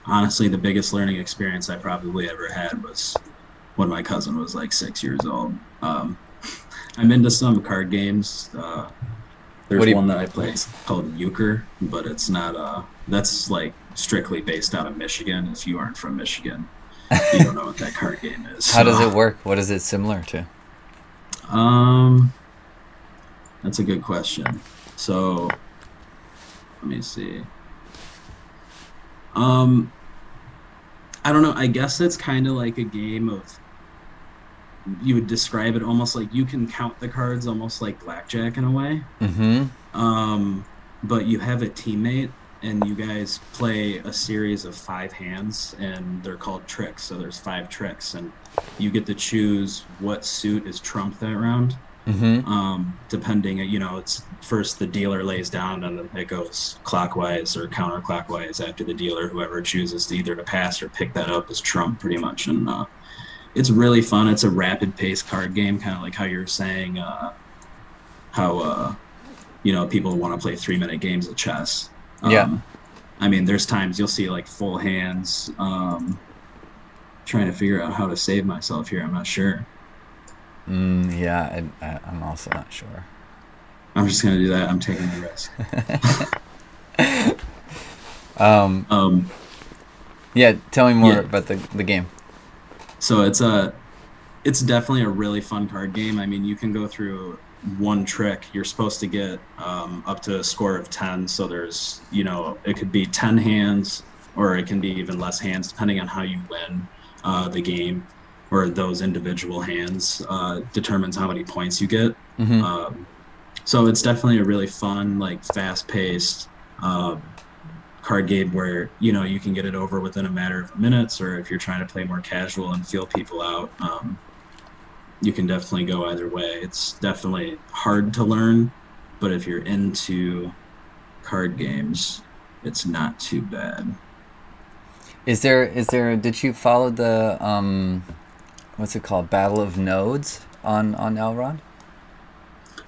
honestly, the biggest learning experience I probably ever had was when my cousin was like 6 years old. I'm into some card games. There's one that I play called Euchre, but it's not, that's like strictly based out of Michigan. If you aren't from Michigan, you don't know what that card game is. How does it work? What is it similar to? That's a good question. So, let me see. I don't know. I guess it's kind of like a game of, you would describe it almost like you can count the cards almost like blackjack in a way. Mm-hmm. But you have a teammate and you guys play a series of 5 hands, and they're called tricks. So there's 5 tricks, and you get to choose what suit is trumped that round. Mm-hmm. Depending, you know, it's first the dealer lays down, and then it goes clockwise or counterclockwise after the dealer. Whoever chooses to either to pass or pick that up is trump, pretty much. And it's really fun. It's a rapid paced card game, kind of like how you're saying how you know, people want to play 3-minute games of chess. Yeah. I mean, there's times you'll see like full hands. Trying to figure out how to save myself here. I'm not sure. Yeah, I'm also not sure. I'm just gonna do that. I'm taking the risk. Yeah, tell me more about the game. So it's definitely a really fun card game. I mean, you can go through one trick. You're supposed to get up to a score of 10. So there's, you know, it could be 10 hands, or it can be even less hands, depending on how you win the game, or those individual hands determines how many points you get. Mm-hmm. So it's definitely a really fun, like fast-paced card game where, you know, you can get it over within a matter of minutes, or if you're trying to play more casual and feel people out, you can definitely go either way. It's definitely hard to learn, but if you're into card games, it's not too bad. Did you follow the what's it called, Battle of Nodes on Elrond?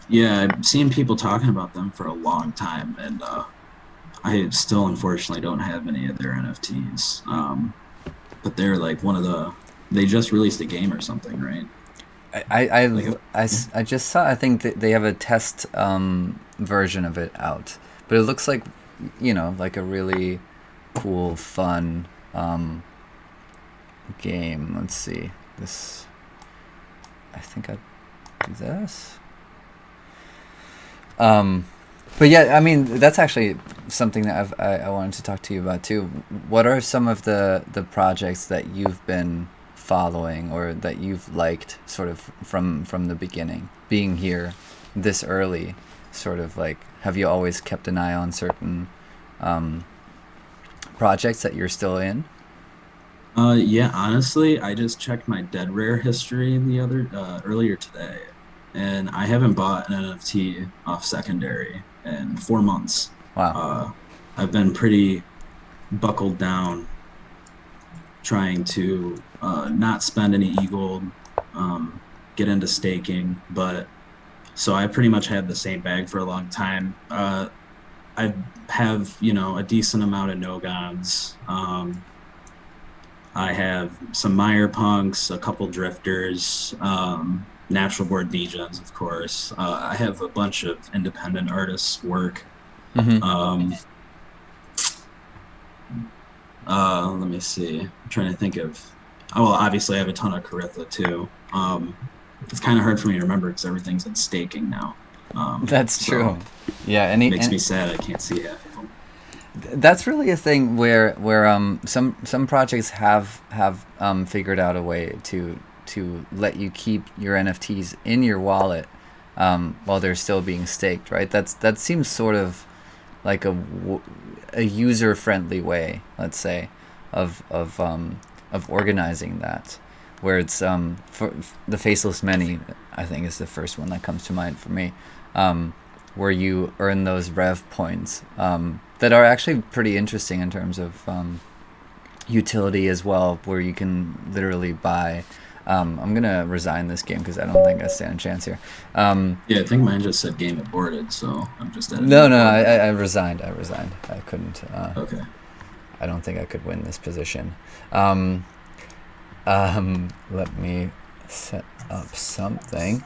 Yeah, I've seen people talking about them for a long time, and I still unfortunately don't have any of their NFTs. But they're like they just released a game or something, right? I just saw, I think that they have a test version of it out, but it looks like, you know, like a really cool, fun game. Let's see this. I think I do this. Um, but yeah, I mean, that's actually something that I wanted to talk to you about too. What are some of the projects that you've been following or that you've liked sort of from the beginning, being here this early, sort of like, have you always kept an eye on certain um, projects that you're still in? Yeah, honestly, I just checked my dead rare history the other earlier today, and I haven't bought an NFT off secondary in 4 months. Wow. Uh, I've been pretty buckled down trying to not spend any e-gold, um, get into staking, but so I pretty much had the same bag for a long time. I have, a decent amount of no-gons. I have some Meyer punks, a couple drifters, natural born degens, of course. I have a bunch of independent artists' work. Mm-hmm. Um, let me see. I'm trying to think of. Oh, well, obviously, I have a ton of Caritha too. It's kind of hard for me to remember because everything's in staking now. That's So true. Yeah, makes me sad I can't see half of them. that's really a thing where some projects have figured out a way to let you keep your NFTs in your wallet while they're still being staked, right? That seems sort of like a user friendly way, let's say, of organizing that, where it's for the Faceless Many, I think is the first one that comes to mind for me, where you earn those rev points that are actually pretty interesting in terms of utility as well, where you can literally buy. I'm gonna resign this game because I don't think I stand a chance here. Yeah, I think mine just said game aborted, so I'm just at a No, new no, board. I resigned. I resigned. I couldn't. Okay. I don't think I could win this position. Let me set up something.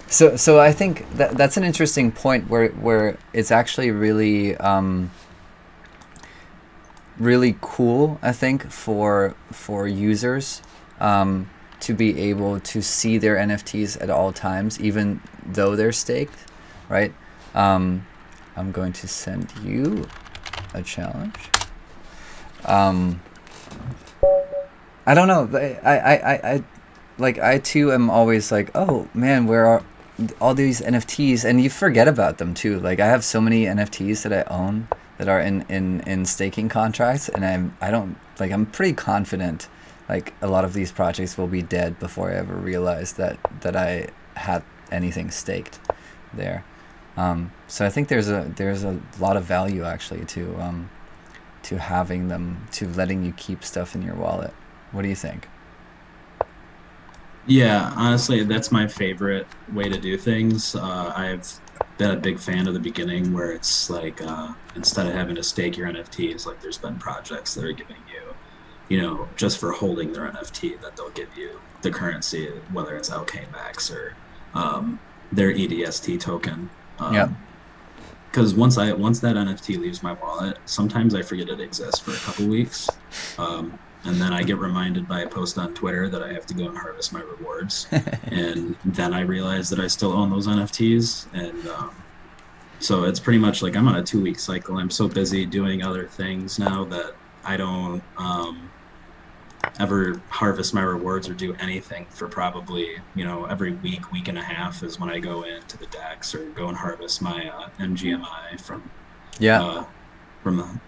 So I think that's an interesting point where it's actually really cool. I think for users to be able to see their NFTs at all times, even though they're staked, right? I'm going to send you a challenge. Um, I don't know. I like I too am always like, oh man, where are all these NFTs? And you forget about them too. Like I have so many NFTs that I own that are in staking contracts, and I don't like I'm pretty confident like a lot of these projects will be dead before I ever realize that I had anything staked there. So I think there's a lot of value actually to having them, to letting you keep stuff in your wallet. What do you think? Yeah, honestly, that's my favorite way to do things. I've been a big fan of the beginning where it's like instead of having to stake your NFTs, like there's been projects that are giving you, just for holding their NFT, that they'll give you the currency, whether it's LK Max or their EDST token. Yeah. Because once that NFT leaves my wallet, sometimes I forget it exists for a couple weeks. And then I get reminded by a post on Twitter that I have to go and harvest my rewards. And then I realize that I still own those NFTs. And so it's pretty much like I'm on a 2-week cycle. I'm so busy doing other things now that I don't ever harvest my rewards or do anything for probably, every week and a half is when I go into the DEX or go and harvest my MGMI Yeah. uh, from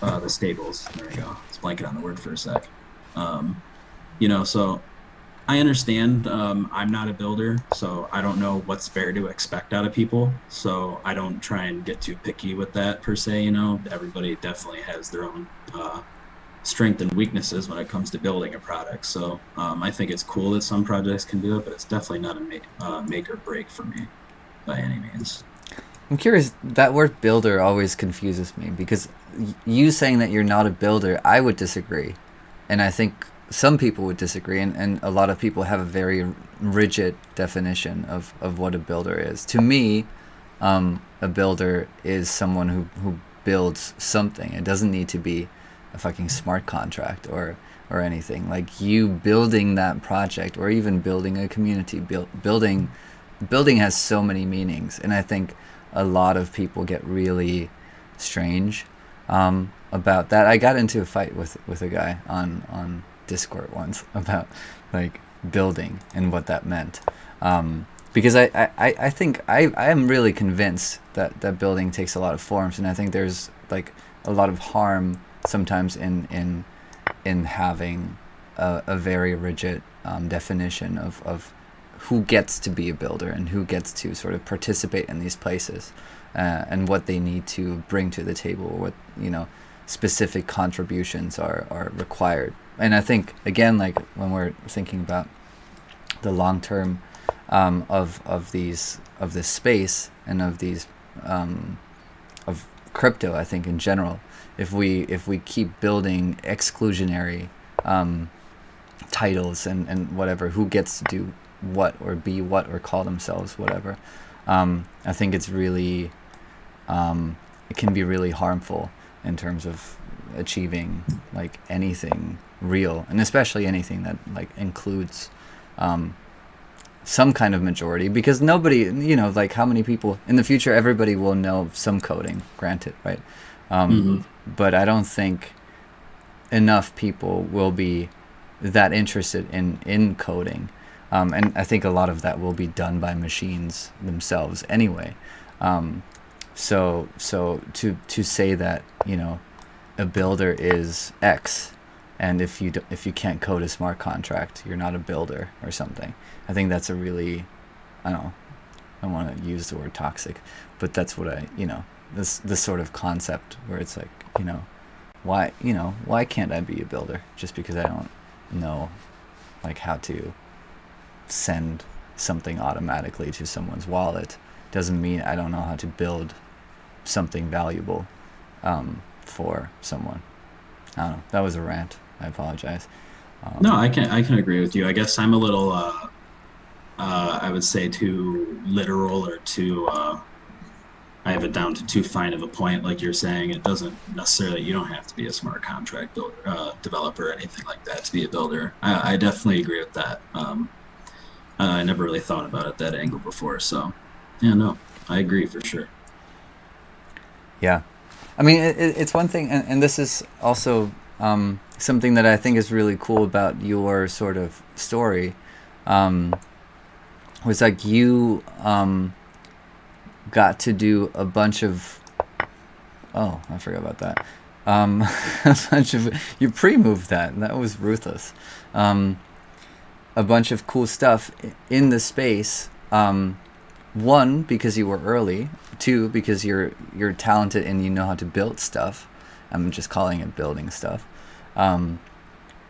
the stables. There we go. It's blanket on the word for a sec. So I understand. I'm not a builder, so I don't know what's fair to expect out of people. So I don't try and get too picky with that per se. Everybody definitely has their own strength and weaknesses when it comes to building a product. So I think it's cool that some projects can do it, but it's definitely not a make or break for me by any means. I'm curious, that word builder always confuses me because you saying that you're not a builder, I would disagree. And I think some people would disagree, and a lot of people have a very rigid definition of what a builder is. To me, a builder is someone who builds something. It doesn't need to be a fucking smart contract or anything. Like you building that project or even building a community, building building has so many meanings, and I think a lot of people get really strange about that. I got into a fight with a guy on Discord once about like building and what that meant. Because I think I am really convinced that building takes a lot of forms, and I think there's like a lot of harm sometimes in having a very rigid definition of who gets to be a builder and who gets to sort of participate in these places, and what they need to bring to the table, what specific contributions are required. And I think again, like when we're thinking about the long term of this space and of these of crypto, I think in general, if we keep building exclusionary titles and whatever, who gets to do what or be what or call themselves whatever, I think it's really it can be really harmful in terms of achieving like anything real, and especially anything that like includes some kind of majority, because nobody, like how many people in the future, everybody will know some coding, granted, right? But I don't think enough people will be that interested in coding, and I think a lot of that will be done by machines themselves anyway. So to say that a builder is X, and if you can't code a smart contract, you're not a builder or something, I think that's a really, I don't want to use the word toxic, but that's what this sort of concept where it's like, why can't I be a builder just because I don't know like how to send something automatically to someone's wallet doesn't mean I don't know how to build something valuable for someone. I don't know. That was a rant. I apologize. No, I can agree with you. I guess I'm a little I would say too literal, or too I have it down to too fine of a point. Like you're saying, it doesn't necessarily, you don't have to be a smart contract builder, developer or anything like that to be a builder. I definitely agree with that. I never really thought about it that angle before. So yeah, no, I agree for sure. Yeah. I mean, it's one thing, and this is also something that I think is really cool about your sort of story, was like you got to do a bunch of, oh, I forgot about that. A bunch of, you pre-moved that, and that was ruthless. A bunch of cool stuff in the space. One, because you were early. Two, because you're talented and you know how to build stuff. I'm just calling it building stuff. And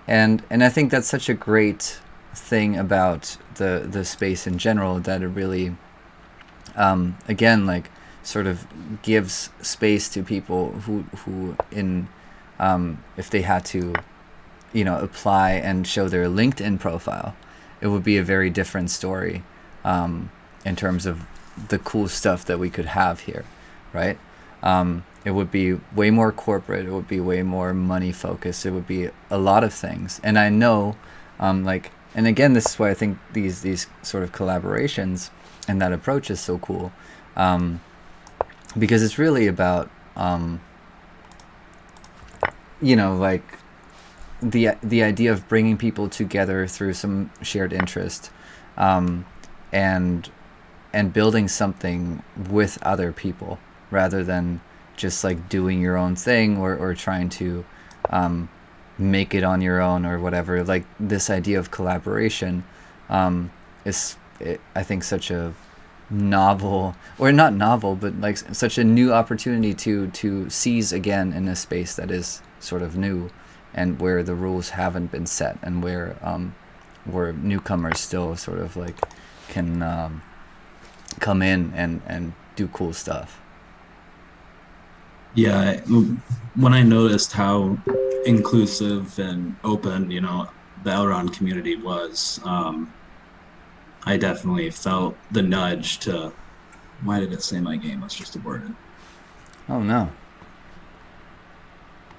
I think that's such a great thing about the space in general, that it really, again, like sort of gives space to people who in if they had to apply and show their LinkedIn profile, it would be a very different story in terms of the cool stuff that we could have here, right? It would be way more corporate. It would be way more money focused. It would be a lot of things. And I know, and again, this is why I think these sort of collaborations and that approach is so cool, because it's really about, like the idea of bringing people together through some shared interest, and building something with other people, rather than just like doing your own thing or trying to make it on your own or whatever. Like this idea of collaboration is, I think, such a novel, or not novel, but like such a new opportunity to seize again in a space that is sort of new, and where the rules haven't been set, and where newcomers still sort of like can come in and do cool stuff. Yeah, when I noticed how inclusive and open, the Elrond community was, I definitely felt the nudge to. Why did it say my game was just aborted? Oh no.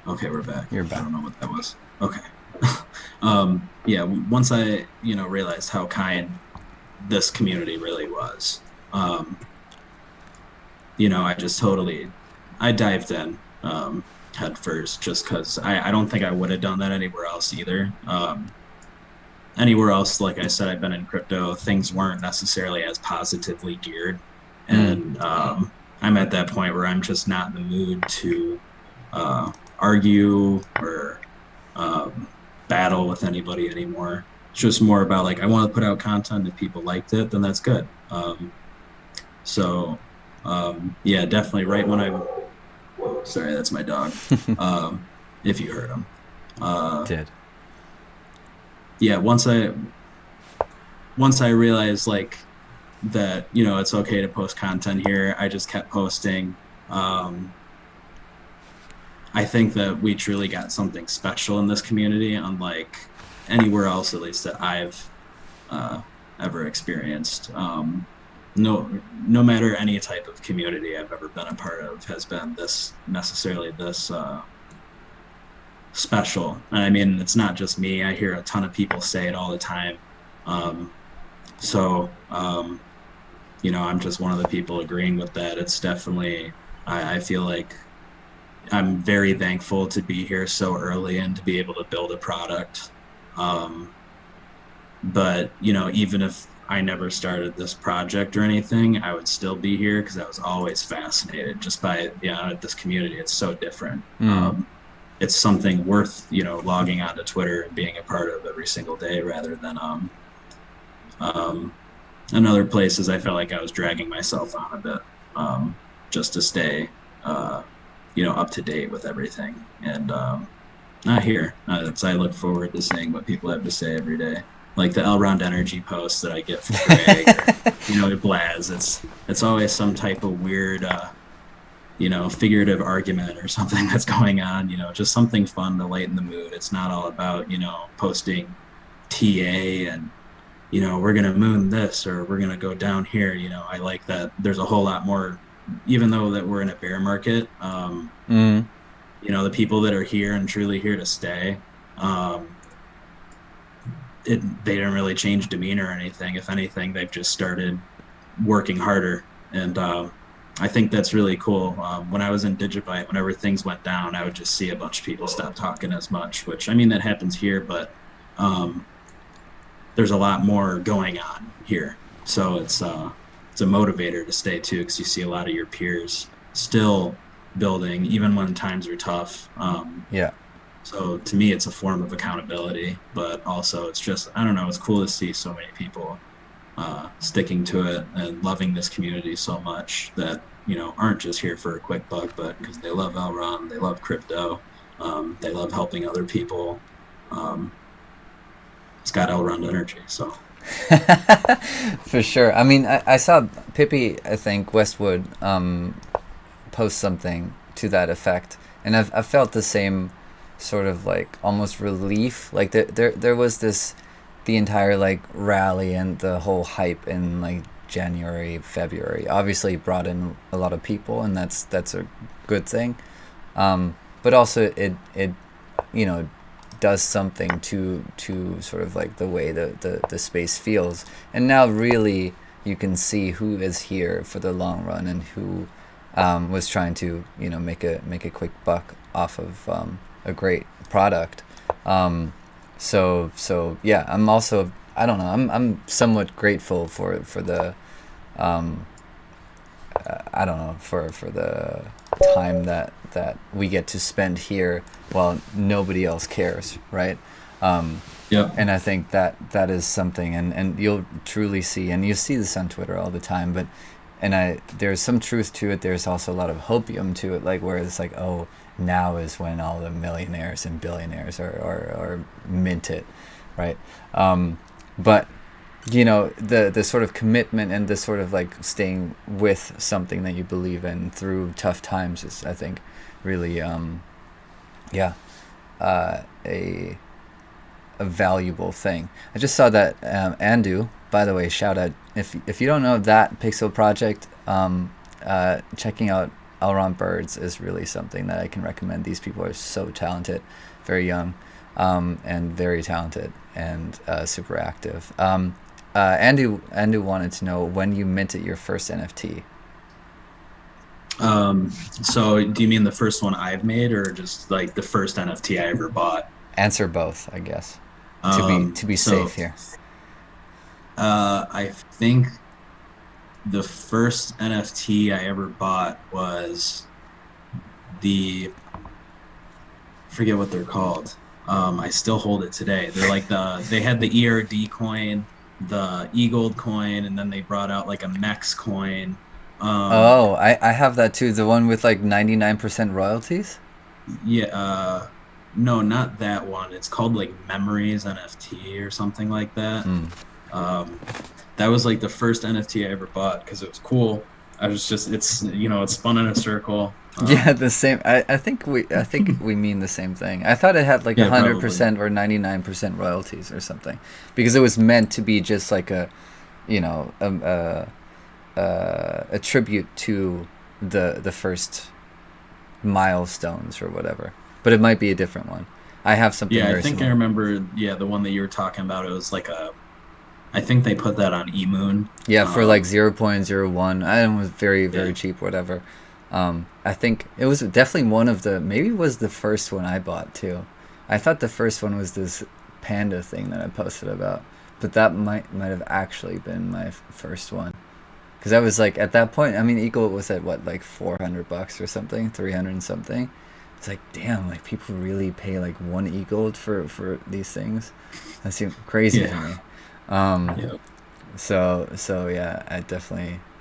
Okay, we're back. You're back. I don't know what that was. Okay. Yeah, once I realized how kind this community really was. Um, I just I dived in head first just because I don't think I would have done that anywhere else either. Anywhere else, like I said, I've been in crypto, things weren't necessarily as positively geared. Mm. And I'm at that point where I'm just not in the mood to argue or um, battle with anybody anymore. It's just more about like, I want to put out content. If people liked it, then that's good. So, yeah, definitely right when sorry, that's my dog. If you heard him. Did. Yeah, once I realized like that, it's okay to post content here, I just kept posting. Um, I think that we truly got something special in this community, unlike anywhere else, at least that I've uh, ever experienced. No matter any type of community I've ever been a part of has been this special. And I mean, it's not just me. I hear a ton of people say it all the time. Um, so, I'm just one of the people agreeing with that. It's definitely, I feel like I'm very thankful to be here so early and to be able to build a product. Um, but, even if I never started this project or anything, I would still be here because I was always fascinated just by, this community. It's so different. Mm. It's something worth, logging onto Twitter and being a part of every single day rather than, um, in other places, I felt like I was dragging myself on a bit, just to stay, up to date with everything. And not here. I look forward to seeing what people have to say every day. Like the Elrond Energy posts that I get from Greg, or, Blaz. It's always some type of weird, figurative argument or something that's going on. Just something fun to lighten the mood. It's not all about posting TA and we're going to moon this or we're going to go down here. I like that there's a whole lot more, even though that we're in a bear market. Mm. The people that are here and truly here to stay, they didn't really change demeanor or anything. If anything, they've just started working harder. And I think that's really cool. When I was in Digibyte, whenever things went down, I would just see a bunch of people stop talking as much, which I mean, that happens here, but there's a lot more going on here. So it's a motivator to stay too, because you see a lot of your peers still building, even when times are tough. Yeah. So to me, it's a form of accountability, but also it's just, I don't know, it's cool to see so many people sticking to it and loving this community so much that, aren't just here for a quick buck, but because they love Elrond, they love crypto, they love helping other people. It's got Elrond Energy, so. For sure. I mean, I saw Pippi, I think, Westwood post something to that effect, and I've felt the same sort of like almost relief. Like there was the entire like rally and the whole hype in like January, February obviously brought in a lot of people, and that's a good thing. But also it does something to sort of like the way the space feels. And now really you can see who is here for the long run and who was trying to make a quick buck off of a great product. So yeah, I'm also, I don't know, I'm somewhat grateful for the I don't know, for the time that we get to spend here while nobody else cares, right? Yeah. And I think that is something, and you'll truly see, and you see this on Twitter all the time, but there's some truth to it. There's also a lot of hopium to it, like where it's like, oh, now is when all the millionaires and billionaires are minted, right? But the sort of commitment and the sort of like staying with something that you believe in through tough times is, I think, really a valuable thing. I just saw that Andu, by the way, shout out, if you don't know that Pixel project, checking out Elrond Birds is really something that I can recommend. These people are so talented, very young, and very talented, and super active. Andy wanted to know when you minted your first NFT. So do you mean the first one I've made or just like the first NFT I ever bought? Answer both, I guess, to be So safe here. I think the first NFT I ever bought was the forget what they're called. I still hold it today. They're like they had the ERD coin, the E-Gold coin, and then they brought out like a Mex coin. Um, Oh, I have that too. The one with like 99% royalties. yeah, no, not that one. It's called like Memories NFT or something like that. Hmm. Um, that was like the first NFT I ever bought because it was cool. I was just it's spun in a circle. Yeah, the same. I think we mean the same thing. I thought it had like a Yeah, hundred probably. percent or 99% royalties or something, because it was meant to be just like a, you know, a tribute to the first milestones or whatever. But it might be a different one. I have something Yeah, I very think I similar. remember. Yeah, the one that you were talking about. It was like a. I think they put that on eMoon. Yeah, for like Um, 0.01. I know it was very, very yeah, cheap, whatever. I think it was definitely one of the, maybe it was the first one I bought too. I thought the first one was this panda thing that I posted about, but that might have actually been my first one. Because I was like, at that point, I mean, Eagle was at what, like $400 or something, 300 and something. It's like, damn, like people really pay like one Eagle for these things. That seemed crazy to yeah, me. Um, yeah. so yeah, I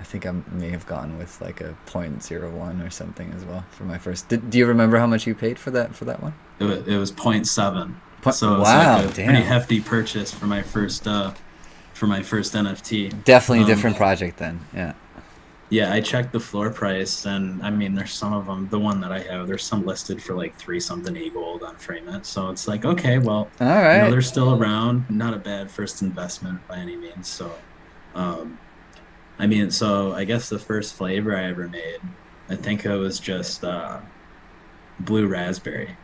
think I may have gone with like a .01 or something as well for my first. Do you remember how much you paid for that one? It was point 0.7, so it was like Wow, a pretty damn. hefty purchase for my first NFT. Definitely a Um, different project then. Yeah. yeah, I checked the floor price, and I mean, there's some of them. The one that I have, there's some listed for like three something E gold on Frame It. So it's like, okay, well, All right. they're still around. Not a bad first investment by any means. So, um, I mean, so I guess the first flavor I ever made, I think it was just blue raspberry.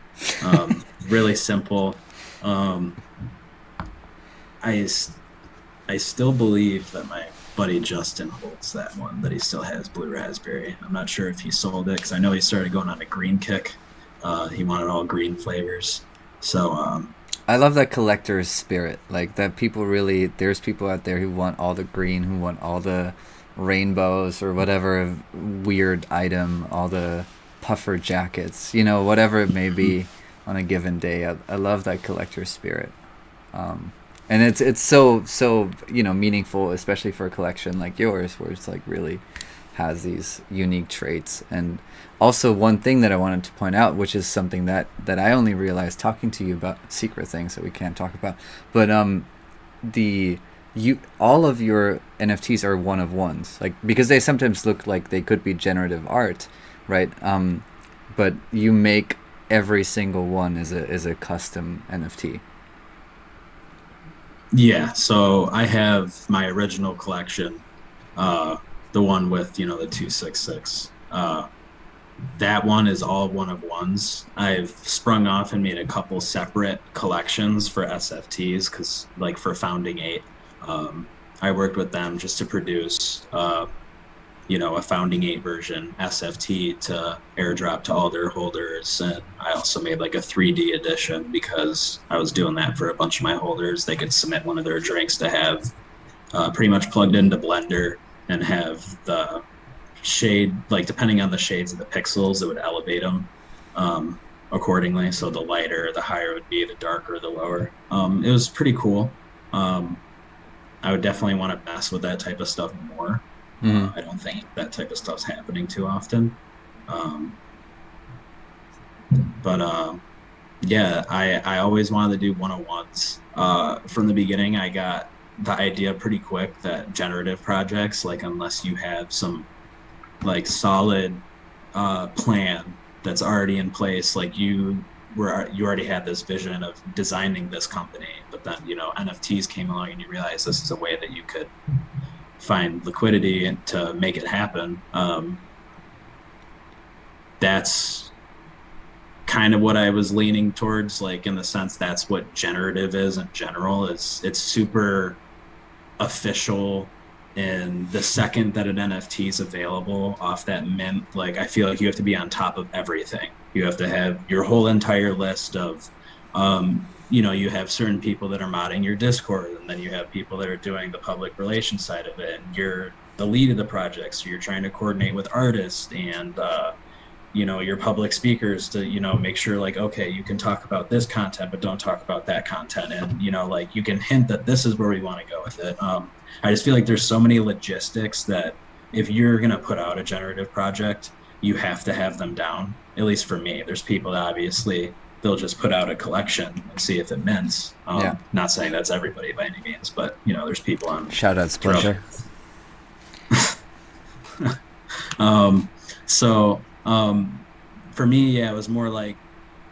Really simple. Um, I s- I still believe that my buddy Justin holds that one, that he still has blue raspberry. I'm not sure if he sold it because I know he started going on a green kick. He wanted all green flavors. So I love that collector's spirit. Like that people really there's people out there who want all the green, who want all the rainbows or whatever weird item, all the puffer jackets, whatever it may be on a given day. I love that collector's spirit. And it's so meaningful, especially for a collection like yours, where it's like really has these unique traits. And also one thing that I wanted to point out, which is something that I only realized talking to you about, secret things that we can't talk about, but the you all of your NFTs are one of ones, like because they sometimes look like they could be generative art, right? But you make every single one is a custom NFT. yeah, so I have my original collection, uh, the one with the 266. That one is all one of ones. I've sprung off and made a couple separate collections for SFTs because, like, for Founding Eight, I worked with them just to produce, a Founding Eight version SFT to airdrop to all their holders. And I also made like a 3D edition because I was doing that for a bunch of my holders. They could submit one of their drinks to have pretty much plugged into Blender and have the shade, like depending on the shades of the pixels, it would elevate them accordingly. So the lighter, the higher it would be, the darker, the lower. It was pretty cool. Um, I would definitely want to mess with that type of stuff more. Mm-hmm. I don't think that type of stuff's happening too often. Um, but yeah, I always wanted to do 101s. From the beginning, I got the idea pretty quick that generative projects, like unless you have some like solid plan that's already in place, like you already had this vision of designing this company, but then NFTs came along and you realize this is a way that you could find liquidity and to make it happen. That's kind of what I was leaning towards, like in the sense that's what generative is in general. It's super. official. And the second that an NFT is available off that mint, like I feel like you have to be on top of everything. You have to have your whole entire list of, you have certain people that are modding your Discord, and then you have people that are doing the public relations side of it, and you're the lead of the project, so you're trying to coordinate with artists and your public speakers to make sure, like, okay, you can talk about this content but don't talk about that content, and like you can hint that this is where we want to go with it. I just feel like there's so many logistics that if you're going to put out a generative project, you have to have them down. At least for me, there's people that obviously they'll just put out a collection and see if it mints. Yeah. Not saying that's everybody by any means, but there's people on Shout out Splinter. For me, yeah, it was more like,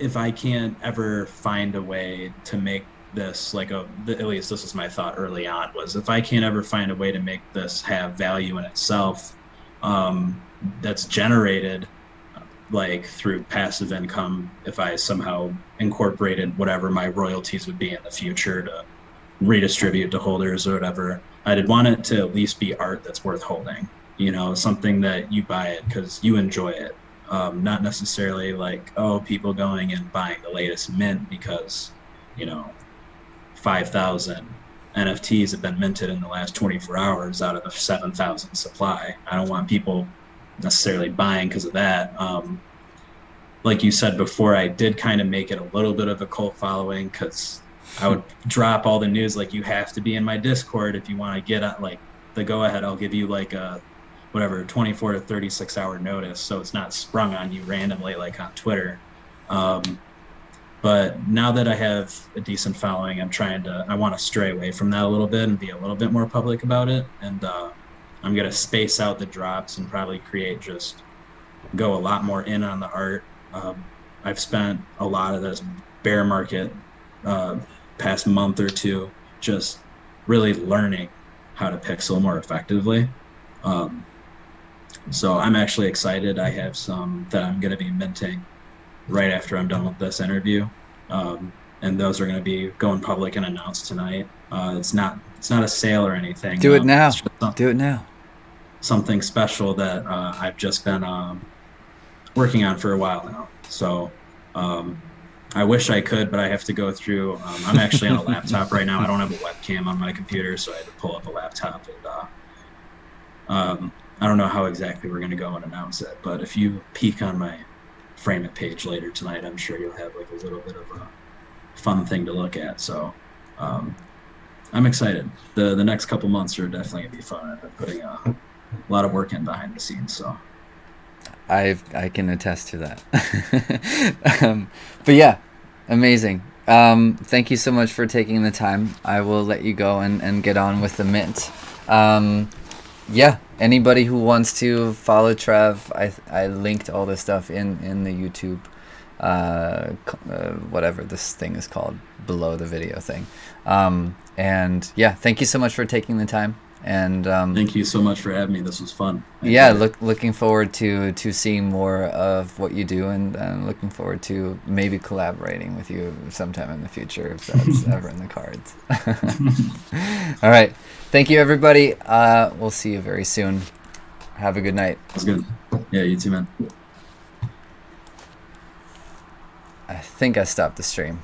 if I can't ever find a way to make this like at least this was my thought early on, was if I can't ever find a way to make this have value in itself, that's generated like through passive income, if I somehow incorporated whatever my royalties would be in the future to redistribute to holders or whatever, I'd want it to at least be art that's worth holding, something that you buy it because you enjoy it. Not necessarily like, people going and buying the latest mint because 5,000 NFTs have been minted in the last 24 hours out of the 7,000 supply. I don't want people necessarily buying because of that. Like you said before, I did kind of make it a little bit of a cult following because I would drop all the news like, you have to be in my Discord if you want to get like the go ahead. I'll give you like a 24 to 36 hour notice, so it's not sprung on you randomly like on Twitter. But now that I have a decent following, I want to stray away from that a little bit and be a little bit more public about it. And I'm going to space out the drops and probably go a lot more in on the art. I've spent a lot of this bear market past month or two just really learning how to pixel more effectively. So I'm actually excited. I have some that I'm going to be minting right after I'm done with this interview. And those are going to be going public and announced tonight. It's not a sale or anything. Do it now. Do it now. Something special that I've just been working on for a while now. So I wish I could, but I have to go through. I'm actually on a laptop right now. I don't have a webcam on my computer, so I had to pull up a laptop. And I don't know how exactly we're going to go and announce it, but if you peek on my Frame It page later tonight, I'm sure you'll have like a little bit of a fun thing to look at. So I'm excited. The next couple months are definitely going to be fun. I've been putting a lot of work in behind the scenes. So I can attest to that. But yeah, amazing. Thank you so much for taking the time. I will let you go and get on with the mint. Yeah, anybody who wants to follow Trev, I linked all this stuff in the YouTube, whatever this thing is called, below the video thing. And yeah, thank you so much for taking the time. And thank you so much for having me. This was fun. Looking forward to seeing more of what you do, and looking forward to maybe collaborating with you sometime in the future if that's ever in the cards. All right. Thank you, everybody. We'll see you very soon. Have a good night. That's good. Yeah, you too, man. I think I stopped the stream.